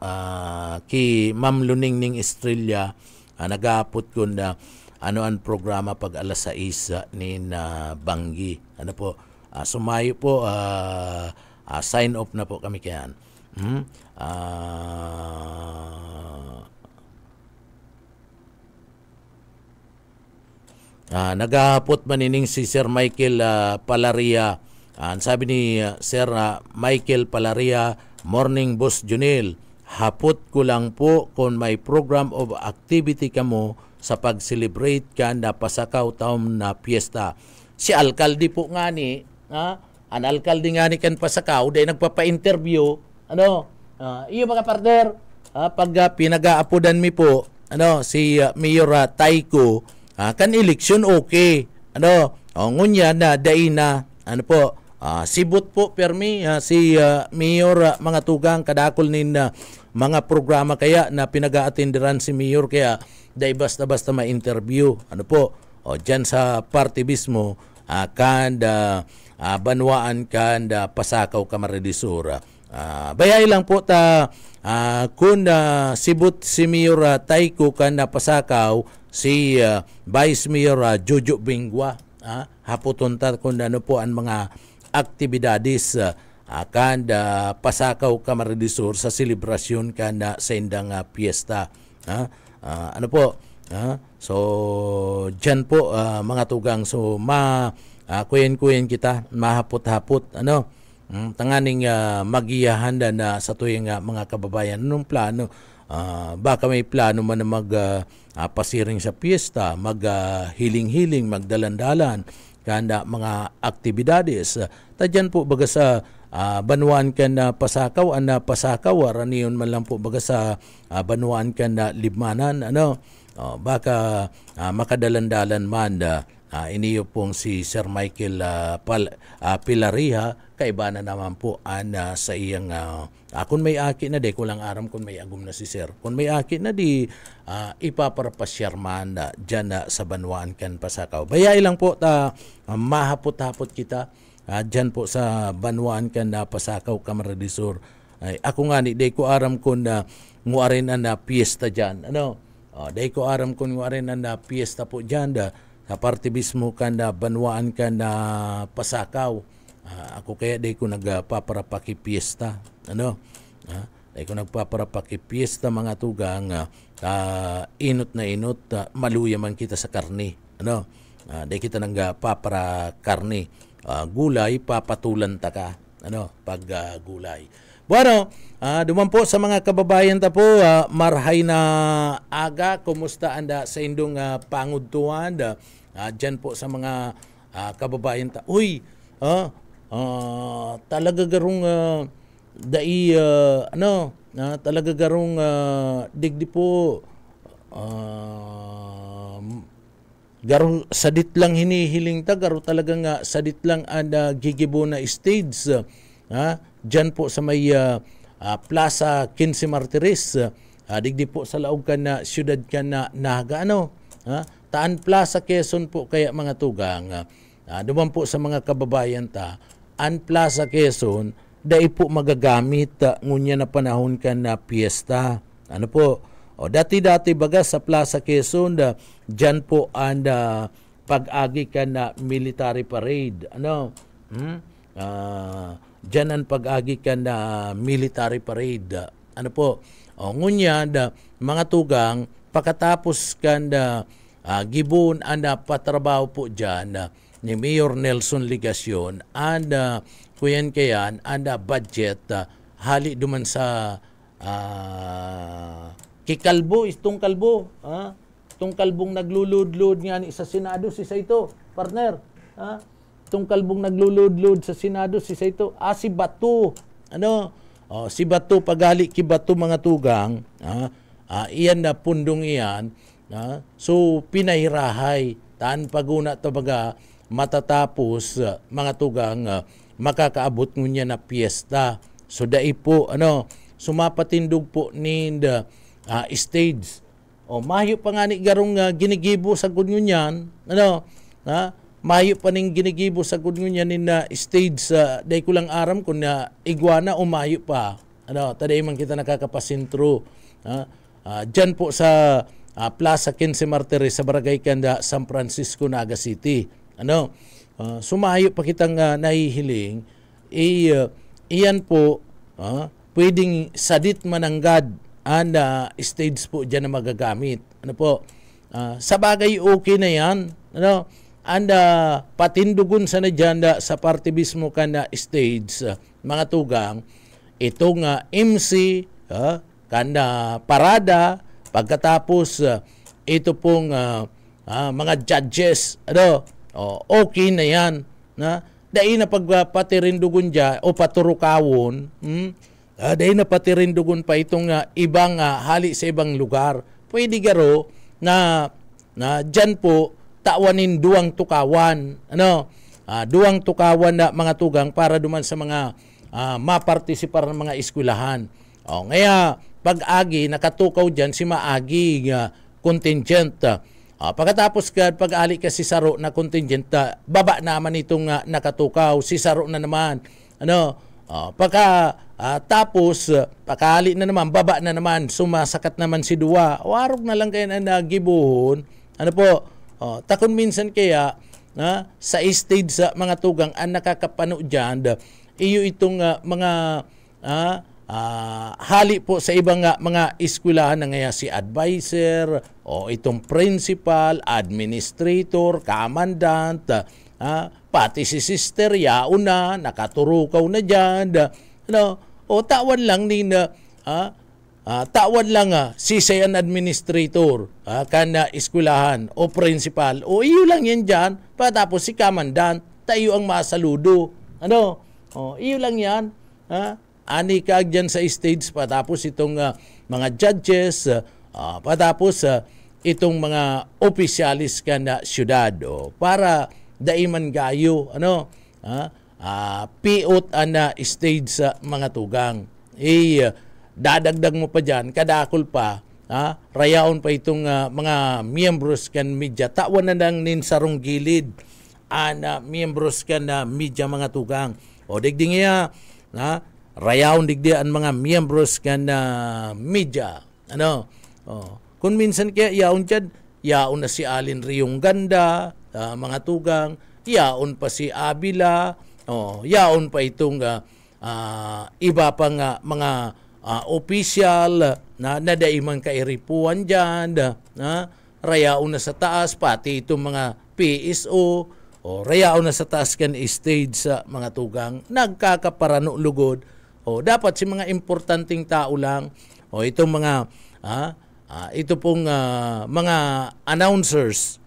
ki Ma'am Luningning Estrella nagapot ko na ano ang programa pag alas 6 ni na Banggi po sumayo po sign off na po kami kayan nagahapot manining si Sir Michael Palaria sabi ni Sir Michael Palaria morning boss Junel hapot ko lang po kung may program of activity kamo sa pag-celebrate ka na pasakaw taon na piyesta si alkalde po nga ni ang alkalde nga ni kan pasakaw dahil nagpapa-interview iyo mga partner pag pinag-aapodan mi po si Mayor Taiko kan eleksyon okay ngunya na daina sibot po permi si Mayor mga tugang kadakol nin mga programa kaya na pinag-aatenderan si Mayor kaya dahil basta-basta ma-interview dyan sa party mismo kanda banwaan kanda pasakaw kamaredisura bayay lang po ta kung sibot si Mayor Taiko kanda pasakaw si Vice Mayor Jojo Bingwa, haputon ta kung ano po ang mga aktibidades kanda pasakaw Camarines Sur sa selebrasyon kanda sa indang piyesta. Ano po? So dyan po mga tugang, so kuyen kita mahapot-hapot tanganing magiyahan na sa tuwing mga kababayan anong plano. Baka may plano man na pasiring sa piyesta, hiling-hiling, magdalandalan kanda mga aktibidades. Tadyan po baga sa banuan kan na pasakaw, araniyon man lang po baga sa banuan kan na libmanan, baka makadalandalan man iniyo pong si Sir Michael Pilariha, kaiba na naman po sa iyang kung may aki na di, kulang aram kung may agum na si Sir. Kung may aki na di, ipaparapasyar man dyan sa banuan kan pasakaw. Bayay lang po mahapot-hapot kita dyan po sa banuan kan pasakaw Camarines Sur. Ako nga ni, di ko aram kung nguarin na piyesta dyan. Di ko aram kung nguarin na piyesta po dyan sa parte mismo kan banuan kan pasakaw. Ako kaya di ko nagpaparapaki piyesta. Di ko nagpaparapaki piyesta mga tugang. Inot na inot, maluya man kita sa karni. Di kita nagpapara karni. Gulay, papatulan ta ka. Pag gulay. Bueno, duman po sa mga kababayan ta po, marhay na aga, kumusta anda sa indong pangudtuan? Dyan po sa mga kababayan ta. Uy, talaga garong talaga garong digdi po garo sadit lang hinihiling ta, garo talaga nga sadit lang ang gigibo na stage dyan po sa may Plaza 15 Martires, digdi po sa laog kan na siyudad kan na Naga, Taan Plaza Quezon po kaya mga tugang. Duman po sa mga kababayan ta, ang Plaza Quezon dai po magagamit ngunya na panahon kan na piyesta. Dati-dati baga sa Plaza Quezon dyan po ang pag-agi kan na military parade. Dyan ang pag-agi kan na military parade. Ngunya mga tugang, pagkatapos kan gibon ang patrabaho po dyan ni Mayor Nelson Ligacion and kuyan kayan ang budget hali duman sa kikalbo, itong kalbo, itong kalbong naglulud-lud nga ni sa Senado si Saito, partner, itong kalbong naglulud-lud sa Senado si Saito, si Bato, si Bato, pagali ki Bato mga tugang, iyan na pundong iyan, so pinahirahay, taan paguna tabaga matatapos mga tugang makakaabot ngunya na piyesta. So dai po sumapatindog po ni stage. Mayo pa nga ni garong ginigibo sa gungunyan, mayo pa ning ginigibo sa gungunyan ni stage dai ko lang aram kung iguana o mayo pa. Taday man kita nakakapasintro. Diyan po sa Plaza 15 Martires sa Barangay Kanda, San Francisco, Naga City. Sumayo pa kitang nahihiling, iyan po, pwedeng sadit mananggad ang stage po dyan na magagamit. Sa bagay okay na yan, patindugon sa na dyan sa parte mismo ka na stage, mga tugang, itong MC, kanda parada, pagkatapos ito pong mga judges, okay na yan. Dahil na pagpatirindugon dyan o paturukawon, dahil na patirindugon pa itong ibang hali sa ibang lugar. Pwede garo na dyan po tawanin duwang tukawan. Duwang tukawan na mga tugang para duman sa mga mapartisipar ng mga eskwelahan. Ngaya pag-agi, nakatukaw dyan si maagi contingent. Pagkatapos pag-ali ka si Saro na contingent, baba naman itong nakatukaw, si Saro na naman. Tapos, pag-ali na naman, baba na naman, sumasakat naman si Dua. Warog na lang kayo na nagibuhon, Ano po? Takon minsan kaya sa stage sa mga tugang ang nakakapano dyan, iyo itong mga hali po sa ibang mga eskwelahan na ngaya si advisor o itong principal, administrator, commandant, pati si sister yaon na nakaturukaw na dyan, o tawan lang tawan lang si sayan administrator kana eskwelahan o principal o iyo lang yan dyan, patapos si commandant tayo ang masaludo, iyo lang yan, ani ka dyan sa stage, patapos itong mga judges, patapos itong mga opisyalis ka na syudad, para daiman gayo, piot na stage sa mga tugang. Dadagdag mo pa dyan, kadakol pa, rayaon pa itong mga miyembros kan media, tawan na lang nin sarong gilid, miyembros kan media mga tugang. O digdi nga, rayaon digdi ang mga miyembros kan media. Kung minsan kaya yaon dyan, yaon na si Alin Riyong Ganda, mga tugang, yaon pa si Abila, yaon pa itong iba pang mga opisyal na nadaiman kairipuan dyan, rayaon na sa taas, pati itong mga PSO, rayaon na sa taas kan stage sa mga tugang, nagkakaparano lugod, dapat si mga importanteng tao lang, itong mga, ito pong mga announcers,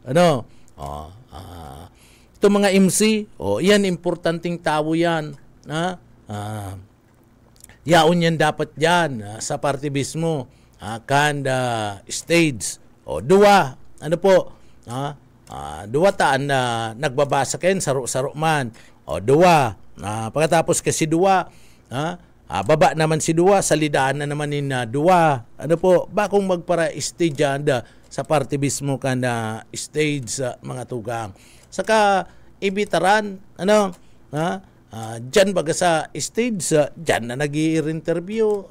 itong mga MC, yan, importanteng tao yan, yaon yan dapat yan sa partibismo stage dua dua taan na nagbabasa kayo saro-saro man dua pagkatapos kasi dua baba naman si dua salidaan na naman in dua bakong magpara stage sa partibismo stage mga tugang saka ibitaran dyan baga sa stage, dyan na nag-i-interview,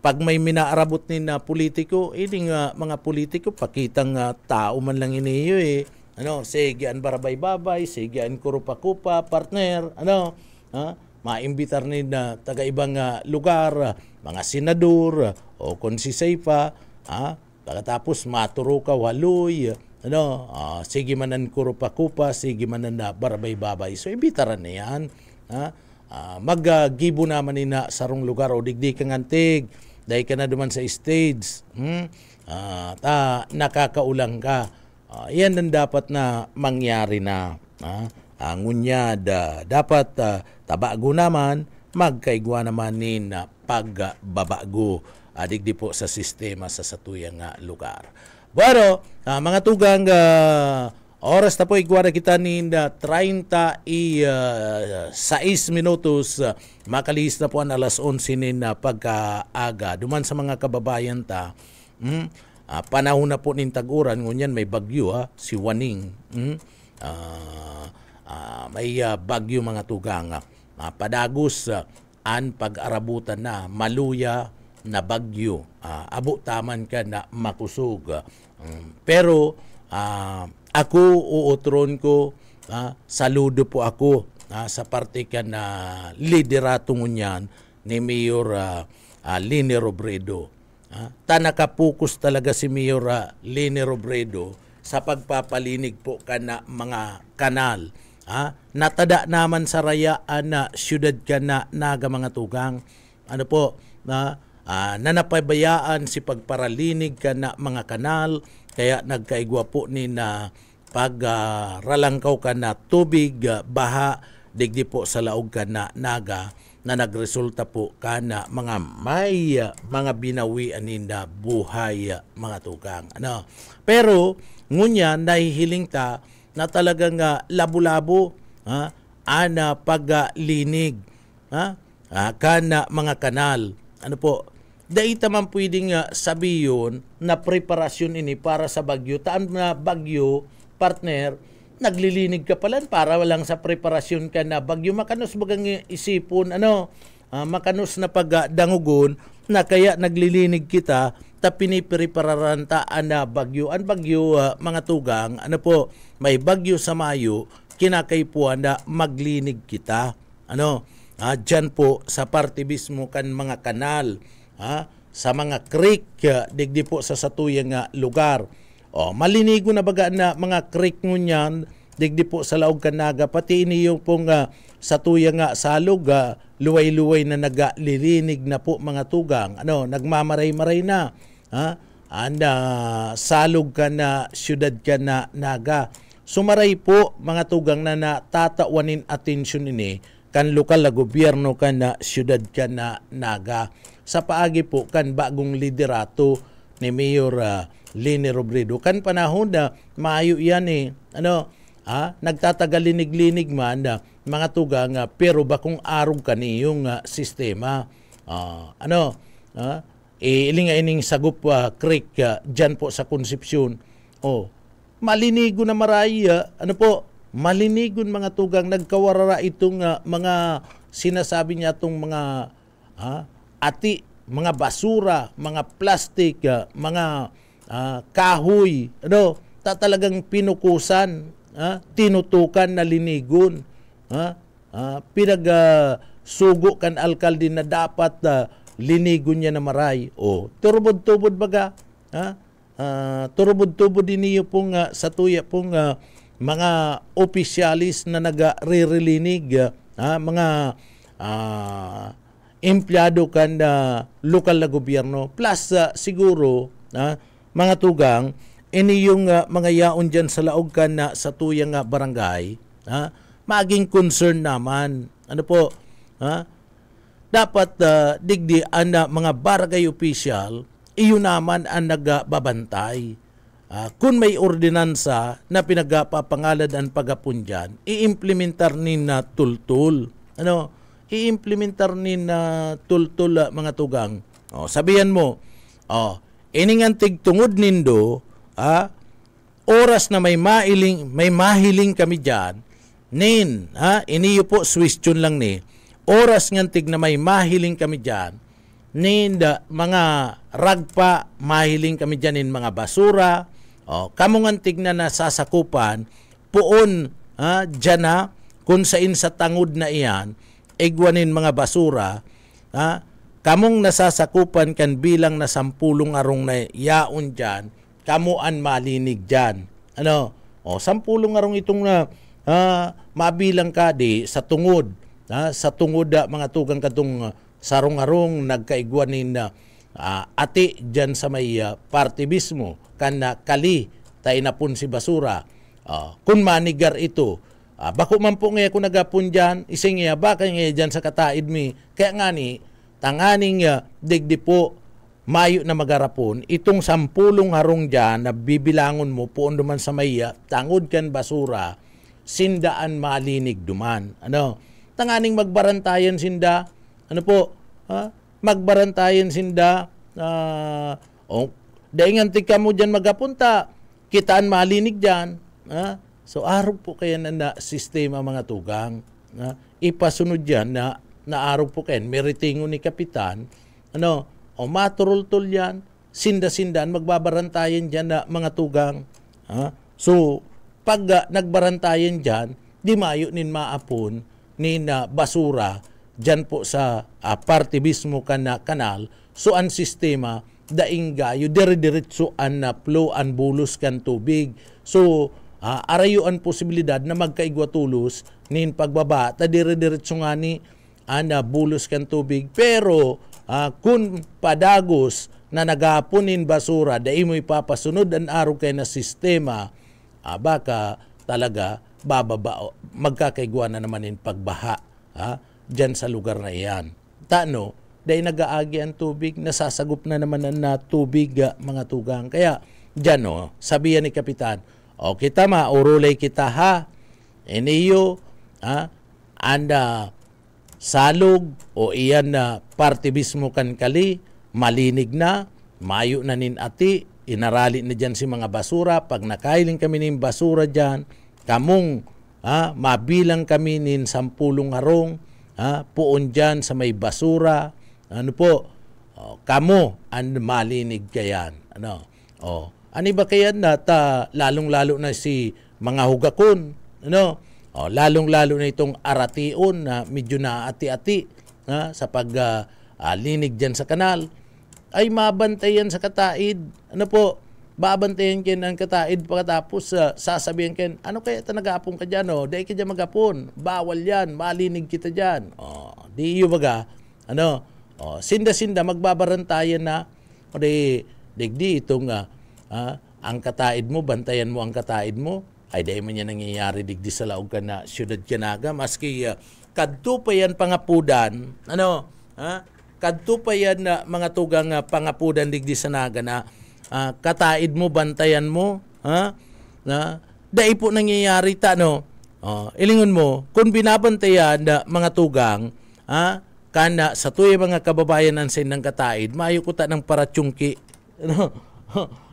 pag may minaarabot ni na politiko, ini mga politiko, pakitang tao man lang iniyo sigian barabay-babay, sigian kurupa-kupa, partner, maimbitar ni na taga-ibang lugar, mga senador, o konsisay pa, pagkatapos maturo ka waloy, sige manan kurupa-kupa, sige manan na barabay-babay. So, ibitaran na yan. Mag-gibo naman na sarong lugar o digdi kang antig. Dahil ka na duman sa stage. Nakakaulang ka. Yan ang dapat na mangyari na. Ngunyad, dapat tabago naman, magkaigwa naman nin pagbabago. Digdi po sa sistema sa satuyang lugar. Bueno, mga tugang oras na po igwara kita ni 36 minutos makalihis na po ang alas 11 nin pagkaaga. Duman sa mga kababayan ta, panahon na po nin taguran, ngunyan may bagyo si Waning. May bagyo mga tugang. Padagos an pag-arabutan na maluya na bagyo, abo taman ka na makusog. Pero ako uutron ko, saludo po ako sa parte ka na liderato ngunyan ni Mayor Leni Robredo. Nakapokus talaga si Mayor Leni Robredo sa pagpapalinig po ka na mga kanal. Natada naman sa rayaan na syudad ka na naga mga tugang. Nanapabayaan si pagparalinig ka na mga kanal, kaya nagkaigwa po ni na pagralangkaw ka na tubig, baha, digdi po sa laog ka na naga, na nagresulta po ka na mga may mga binawian na buhay mga tugang. Pero, ngunya, nahihiling ta na talagang labo-labo, ana paglinig, ka na mga kanal. Daita man pwedeng sabiyon na preparasyon ini para sa bagyo. Taan na bagyo, partner, naglilinig ka pala para walang sa preparasyon ka na bagyo. Makanos bagang isipon, makanos na pagdangugon na kaya naglilinig kita ta pinipiripararanta na bagyo. Ang bagyo, mga tugang, ano po, may bagyo sa Mayo, kinakaipuan na maglinig kita. Dyan po sa parte mismo kan mga kanal, sa mga creek, digdi po sa satuyang lugar. Malinigo na baga na mga creek ngunyan, digdi po sa laog kanaga, pati iniyo pong satuyang salog, luway-luway na naglilinig na po mga tugang. Nagmamaray-maray na. Salog ka na, syudad ka na naga. Sumaray po mga tugang na natatawanin atensyon ini kan lokal na gobyerno kan na syudad ka na naga. Sa paagi po kan bagong liderato ni Mayor Leni Robredo. Kan panahon na maayo yan nagtatagalinig-linig man mga tugang pero bakong arog ka niyong sistema. Iling-ining sagup creek dyan po sa Concepcion. Malinigo na maray, malinigon mga tugang, nagkawarara itong mga sinasabi niya itong mga ati, mga basura, mga plastic, mga kahoy, talagang pinukusan, tinutukan na linigon, pinagsugo kan alkalde na dapat linigon niya na maray. Turubod-tubod baga, turubod-tubod din niyo pong sa tuya pong mga opisyalis na nag-re-relinig, mga empleyado kan lokal na gobyerno, plus siguro mga tugang, ini yung mga yaon dyan sa laog kan sa tuyang barangay, maging concern naman. Dapat digdi ang mga barangay official, iyon naman ang nagbabantay. Kung may ordinansa na pinagpapangalad ang pagapun dyan, i-implementar ni na tultul. I-implementar ni na tultul mga tugang. Sabihan mo, iningan tigtungod nindo, oras na may mahiling kami dyan, iniyo po question lang ni, oras ngantig na may mahiling kami dyan, mga ragpa, mahiling kami dyan mga basura, kamungantig na nasasakupan, poon dyan na, kung sain sa tangod na iyan, egwanin mga basura, kamong nasasakupan kan bilang na 10 arong na yaon dyan, kamuan malinig dyan. 10 arong itong mabilang ka di sa tungod, sa tungod mga tugang katong sarong-arong nagkaigwanin na ati dyan sa may parte mismo kan kali tayo na pun si basura. Kung manigar ito, bako man po ngayon kung nagapun dyan, ising baka ngayon dyan sa kataid mi, kaya nga ni tanganing digdi po mayo na magarapon, itong 10 harong dyan na bibilangon mo poon duman sa may tangod kan basura, sindaan malinig duman. Tanganing magbarantayan sinda, magbarantayan sinda, daingan tika mo dyan magapunta, kitaan malinig dyan. So arog po kaya na sistema mga tugang. Ipasunod dyan na arog po kayo. Meritingo ni Kapitan, maturul-tul yan, sinda-sindaan, magbabarantayan dyan na mga tugang. So pag nagbarantayan dyan, di mayo nin maapon ni na basura dyan po sa parte mismo na kanal. So ang sistema, daing gayo, dire-diretso an flow, an bulos kan tubig. So, arayo ang posibilidad na magkaigwatulos nin pagbaba, ta dire-diretso nga ni an bulos kan tubig. Pero, kung padagos na nagapunin basura, dahil mo ipapasunod ang araw kayo na sistema, baka talaga bababa, magkakaigwa na naman in pagbaha dyan sa lugar na iyan. Dahil nag-aagi ang tubig, nasasagup na naman na tubig mga tugang. Kaya dyan sabihan ni Kapitan, kita maurulay kita ha, iniyo, anda salog o iyan na parte mismo kan kali, malinig na, mayo na nin ati, inarali na dyan si mga basura, pag nakailing kami nin basura dyan, kamong mabilang kami nin 10 harong, poon dyan sa may basura, kamo ang malinig kayan. Ano? Ani ba kayan na lalong-lalo na si mga hugakon, ano? Lalong-lalo na itong aration na medyo na ati-ati sa paglinig dyan sa kanal, ay mabantayan sa kataid. Ano po? Babantayan kayo ng kataid pagkatapos sasabihin kayo, ano kaya nag-aapon ka dyan? Dahil ka dyan mag-apon. Bawal yan. Malinig kita dyan. Di iyo baga. Ano? Sinda-sinda magbabarantayan na. Digdi itong ang kataid mo, bantayan mo ang kataid mo. Ay dahil man yan nangyayari digdi sa laog ka na siyudad Kanaga. Maski kadto pa yan pangapudan. Ano? Kadto pa yan mga tugang pangapudan digdi sa naga na kataid mo, bantayan mo, dahil po nangyayari ilingon mo, kung binabantayan mga tugang, kana sa tuwi mga kababayan ng sinang kataid, mayo ko ng paratyungki.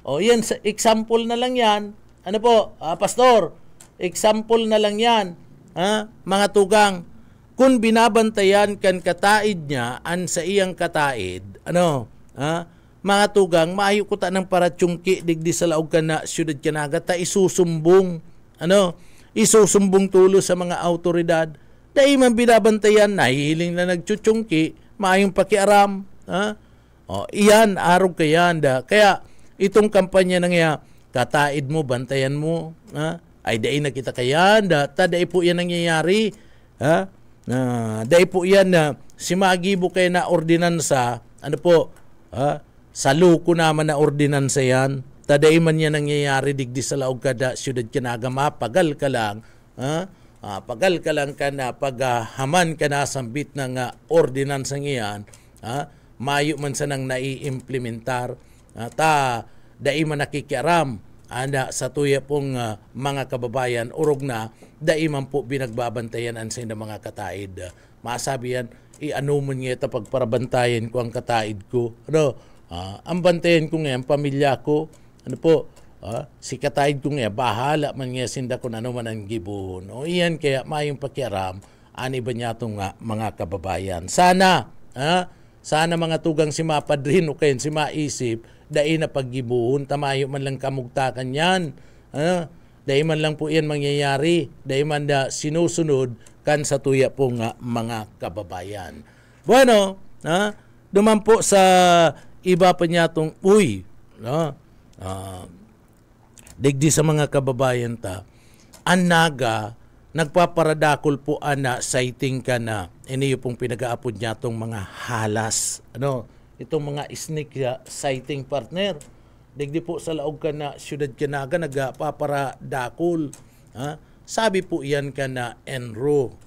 Yan, example na lang yan. Ano po, Pastor, example na lang yan. Mga tugang, kung binabantayan kan kataid niya, an sa iyang kataid, mga tugang, maayo ko ng paratyungki digdi sa laog ka na siyudad Kanaga, isusumbong, isusumbong tulo sa mga autoridad. Dahil man binabantayan, nahihiling na nagtsutsungki, maayong pakiaram. Iyan, arog kayan. Kaya, itong kampanya na nga, kataid mo, bantayan mo, ay dahil na kita kayan, dahil po yan nangyayari, dahil po yan si magibo kayo na ordinansa, saluko naman na ordinansa yan. Taday man yan nangyayari digdi sa laog kada siyudad Kanaga, mapagal ka lang. Pagal ka lang ka na paghaman ka na sambit ng ordinansa ngayon. Mayo man sa nang naiimplementar. Dai man nakikiaram. Sa tuya pong mga kababayan, urog na, dai man po binagbabantayan ang sina mga kataid. Masabi yan, ano man nga ito pagparabantayan ko ang kataid ko. Ang bantayan ko ngayon, pamilya ko, si kataid ko ngayon, bahala man nga sinda ko na naman ang gibuhon. Iyan kaya mayong pakiaram, ani ba niya itong mga kababayan. Sana mga tugang si mapadrin o kayo si maisip, dahil na paggibuhon, tamayo man lang kamugtakan yan. Dahil man lang po yan mangyayari, dahil man sinusunod kan sa tuya pong mga kababayan. Bueno, duman po sa iba pa niya itong, digdi sa mga kababayan ang naga, nagpaparadakol po sighting ka na, iniyo pong pinag-aapod niya itong mga halas. Itong mga sneak sighting partner. Digdi po sa laog ka na siyudad Kanaga, nagpaparadakol. Sabi po yan ka na enro.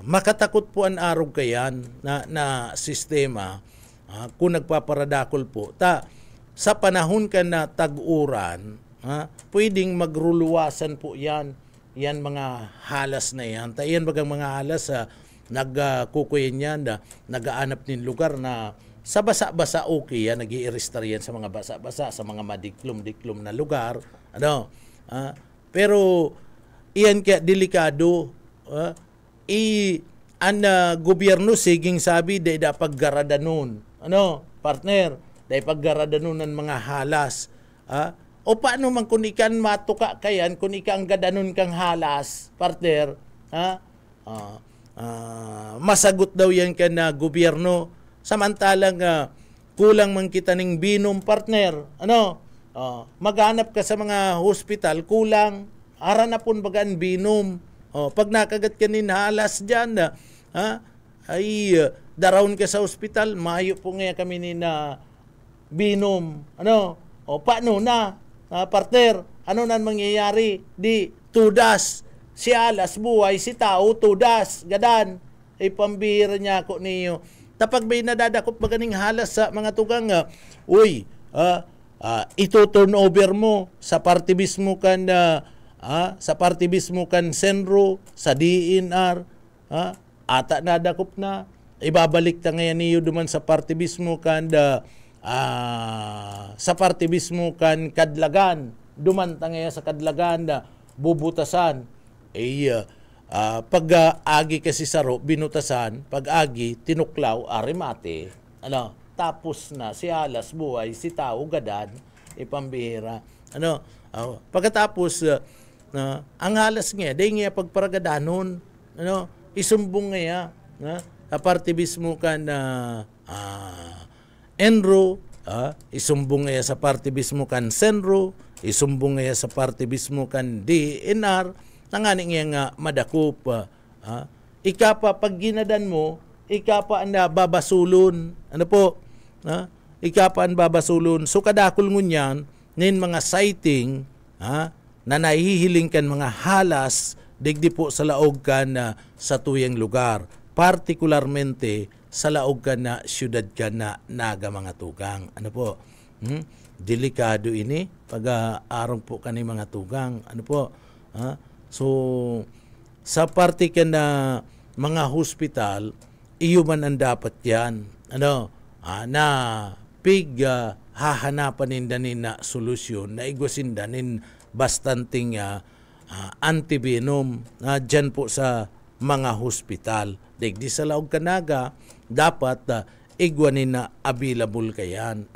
Makatakot po ang arog kayan na sistema kung nagpaparadakol po. Sa panahon ka na tag-uran, pwedeng magruluwasan po yan. Yan mga halas na yan. Yan bagang mga halas nagkukuyin yan, nagaanap ng lugar na sa basa-basa okay yan, nag-i-register yan sa mga basa-basa, sa mga madiklom-diklom na lugar. Pero iyan kaya delikado. Ang gobyerno siging sabi dahil dapat garadanon. Partner, dahil paggaradanon ng mga halas. O paano man kung ikan matuka kayan, kung ikan gadanon kang halas, partner, masagot daw yan ka na gobyerno. Samantalang kulang man kita ng binom, partner. Maghanap ka sa mga hospital, kulang. Ara na pun bagaan binom. Pag nakagat ka nin halas dyan, ay darawon ka sa hospital, mayo po nga kami ni na binom. Paano na, partner? Ano na mangyayari? Di, tudas. Si alas buhay, si tao, tudas, gadan. Ay pambihira niya ako niyo. Tapag may nadadakop maganing halas sa mga tugang, ito turnover mo sa partibismo kan senro, sa DNR, ata nadakop na. Ibabalik ta ngayon niyo duman sa partibismo kan kadlagan. Duman ta ngayon sa kadlagan bubutasan. pag agi kasi saro, binutasan, pag agi, tinuklaw, arimate, tapos na, si halas buhay, si tao gadan, ipambihira. Pagkatapos, ang halas nga, dahil nga pagparagadanon, isumbong nga, apartibis mo ka na enro, isumbong nga sa partibis mo kan senro, isumbong nga sa partibis mo kan DNR, nanganing nga madakop. Ikapa pag ginadan mo, ikapa ang babasulon. Ikapa ang babasulon. So kadakol mo niyan, nin mga sighting, na nahihiling kan mga halas, digdi po sa laog kan sa tuyang lugar. Partikularmente sa laog kan na syudad kan na naga mga tugang. Delikado ini, pag-arong po kan mga tugang. So, sa parte ka na mga hospital, iyo man ang dapat yan. Na hahanapan nindanin na solusyon na igwasindanin bastanting antivenom dyan po sa mga hospital. Di sa laog kanaga, dapat igwanin na available kayan.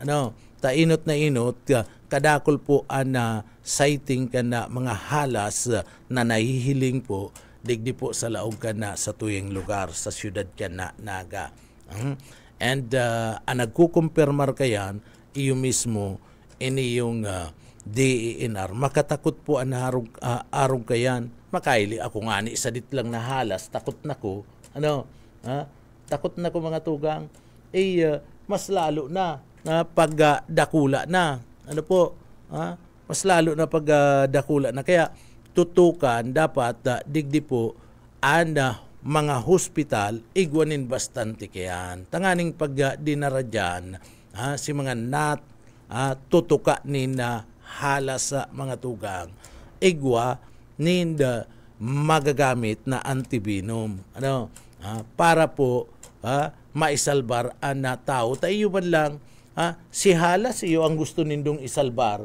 Tainot na inot, kadakol po ang sighting ka na mga halas na nahihiling po, digdi po sa laog ka na sa tuyang lugar, sa syudad ka na naga. And nagkukumpirmar kayan, iyo mismo, ini yung DENR. Makatakot po ang arong kayan. Makaili ako nga ni isadit lang na halas, takot na ko. Takot na ko mga tugang. Mas lalo na pagdakula na. Mas lalo na pagdakula na. Kaya tutukan dapat digdi po ang mga hospital igwanin bastante kayan. Tanganing pag dinaradyan si mga tutuka ni na halas sa mga tugang igwa ni magagamit na antivenom. Para po maisalbar ang tao. Tayo man lang si halas iyo ang gusto nindong isalbar.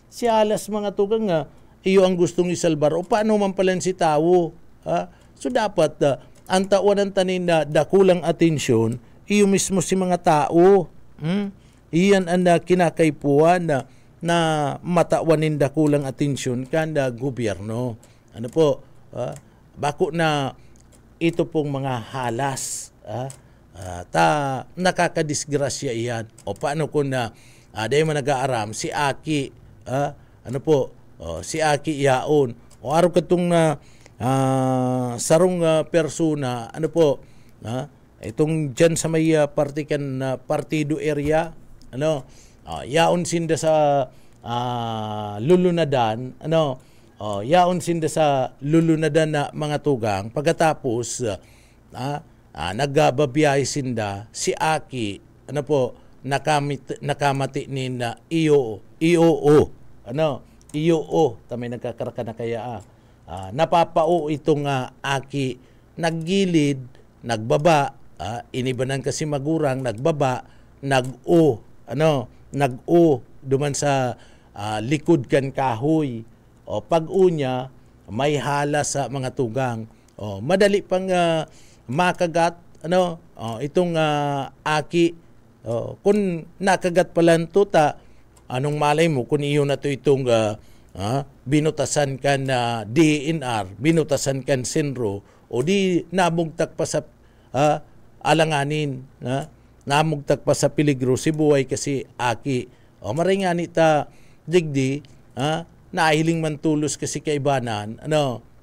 Si halas mga tugang iyo ang gustong isalbar. O paano man pala si tao? So dapat ang tawanan tanin na dakulang atensyon, iyo mismo si mga tao. Iyan ang kinakaipuan na matawanin dakulang atensyon kanda gobyerno. Bako na ito pong mga halas. Nakakadisgrasya iyan. O paano kung dahil man nag-aaram, si Aki, si Aki yaon. O araw katong sarong persona, itong dyan sa may partikan partido area, yaon sinda sa lulunadan, yaon sinda sa lulunadan na mga tugang. Pagkatapos, nagbabiyahe sinda, si Aki, nakamati ni na iyo, tamay nagkakaraka na kaya napapao itong Aki, naggilid, nagbaba, inibanan kasi magurang, nagbaba, nag-o duman sa likod kan kahoy. Pag-o niya, may hala sa mga tugang. Madali pang makagat, itong Aki, kung nakagat pala ito, anong malay mo kung iyo na ito itong binutasan kan DNR, binutasan kan Senro, o di namugtak pa sa alanganin, namugtak pa sa peligro si buhay kasi Aki. Maringani ta digdi, nahiling man tulos kasi kaibanan,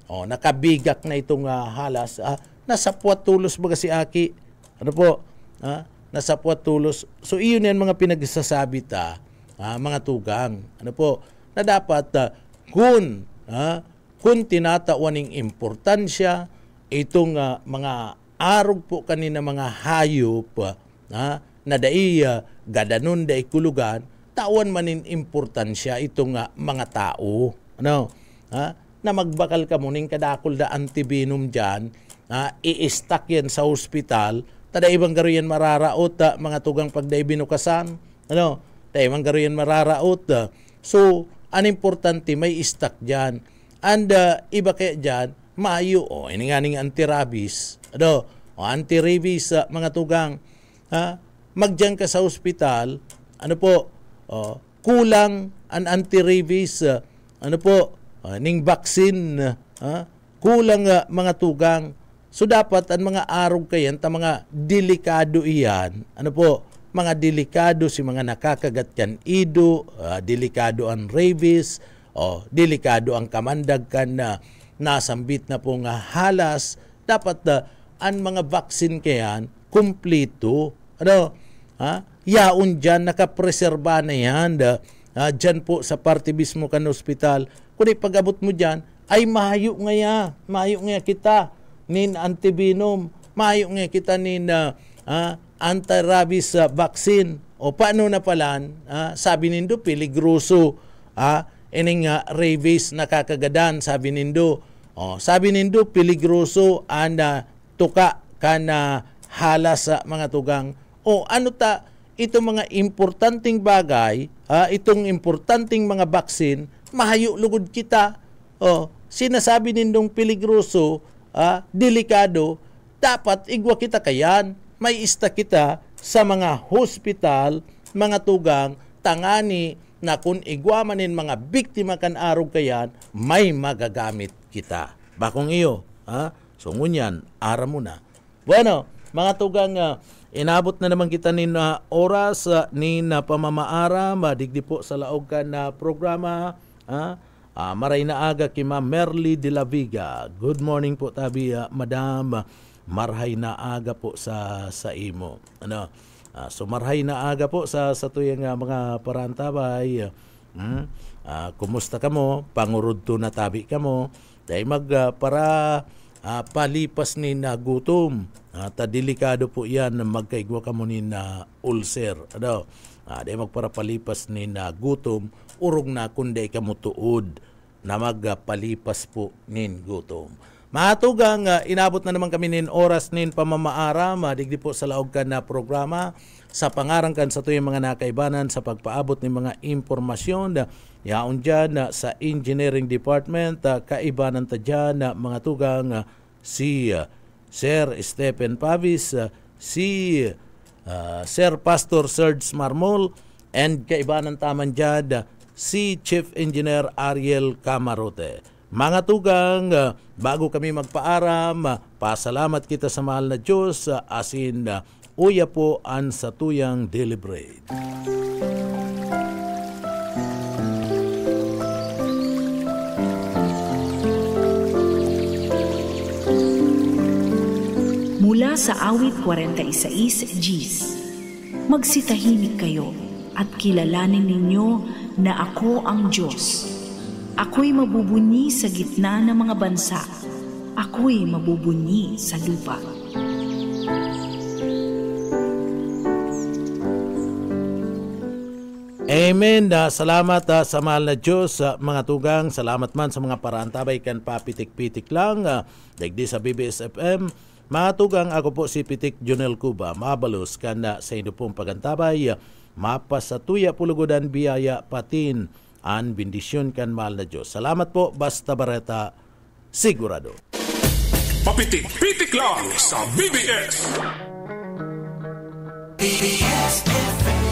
nakabigak na itong halas, nasapwat tulos ba kasi Aki? Nasapwat tulos. So iyon yan mga pinagsasabi mga tugang. Na dapat kung tinatawaning importansya itong mga arog po kanina mga hayop na dai gadanon dai kulugan, tawan manin importansya itong mga tao. Na magbakal ka muning kadakol da antivenom dyan, i-stack yan sa hospital, tada ibang garo yan mararaot, mga tugang pagday binukasan, tada ibang garo yan mararaot. So, ang importante, may stock dyan. And iba kaya dyan, maayo o ini nga ning anti-rabies o anti-rabies mga tugang magdiyan ka sa ospital kulang ang anti-rabies ning vaccine kulang mga tugang. So dapat ang mga arog kayan ta mga delikado iyan mga delikado si mga nakakagat kan ido, delikado ang rabies o delikado ang kamandag kan na nasambit na po nga halas, dapat ang mga vaccine kayan kumpleto yaon dyan nakapreserba na yan dyan po sa parte mismo kan ospital. Kung pag-abot mo dyan ay mahayo nga kita nin antivenom, mahayo nga kita nin anti-rabies vaccine. O paano na palan, sabi nindo peligroso ining rabies nakakagadan, sabi nindo. Sabi nindo peligroso tuka kana halas sa mga tugang. Ito mga importanteng bagay, itong importanteng mga vaccine, mahayo lugod kita. Sinasabi nindong peligroso, delikado, dapat igwa kita kayan. May ista kita sa mga hospital, mga tugang, tangani na kung igwa manin mga biktima kan arog kayan, may magagamit kita. Bakong iyo, so ngunyan, ara mo na. Bueno, mga tugang, inabot na naman kita nin oras nin pamamaara, madigdi po sa laog ka na programa. Maray na aga kay Ma'am Merly de la Viga. Good morning po tabi, Madam. Marhay na aga po sa imo. So marhay na aga po sa tuyang mga parantabay. Kumusta ka mo? Pangurudto na tabi ka mo. Dahil para palipas ni na gutom. Delikado po yan magkaigwa ka mo ni na ulcer. Dahil magparapalipas ni na gutom, urong na kundi ka mo tuod na magpalipas po nin gutom. Matugang, inabot na naman kami nin oras nin pamamaara, madigdi po sa laog ka na programa sa pangarangkan sa tuyong mga nakaibanan sa pagpaabot ng mga impormasyon yaon dyan sa Engineering Department, kaibanan ta dyan mga tugang si Sir Stephen Pavis, si Sir Pastor Serge Marmol, and kaibanan taman dyan si Chief Engineer Ariel Camarote. Mga tugang, bago kami magpaaram, pasalamat kita sa mahal na Diyos, asin uya po ang sa tuyang deliberate. Mula sa awit 46 Gs, magsitahimik kayo at kilalanin ninyo na ako ang Diyos. Ako'y mabubunyi sa gitna ng mga bansa. Ako'y mabubunyi sa lupa. Amen. Salamat sa mahal na Diyos, mga tugang. Salamat man sa mga paraantabay kan papitik-pitik lang. Dagdi sa BBS FM. Mga tugang, ako po si Pitik Jonel Cuba. Mabalos kanda sa inyo pong pagantabay. Mapasatuya pulugodan biyaya patin. An bendisyon kan mahal na Diyos. Salamat po, Basta Bareta, sigurado. Papitik-pitik lang sa BBS. BBS FM.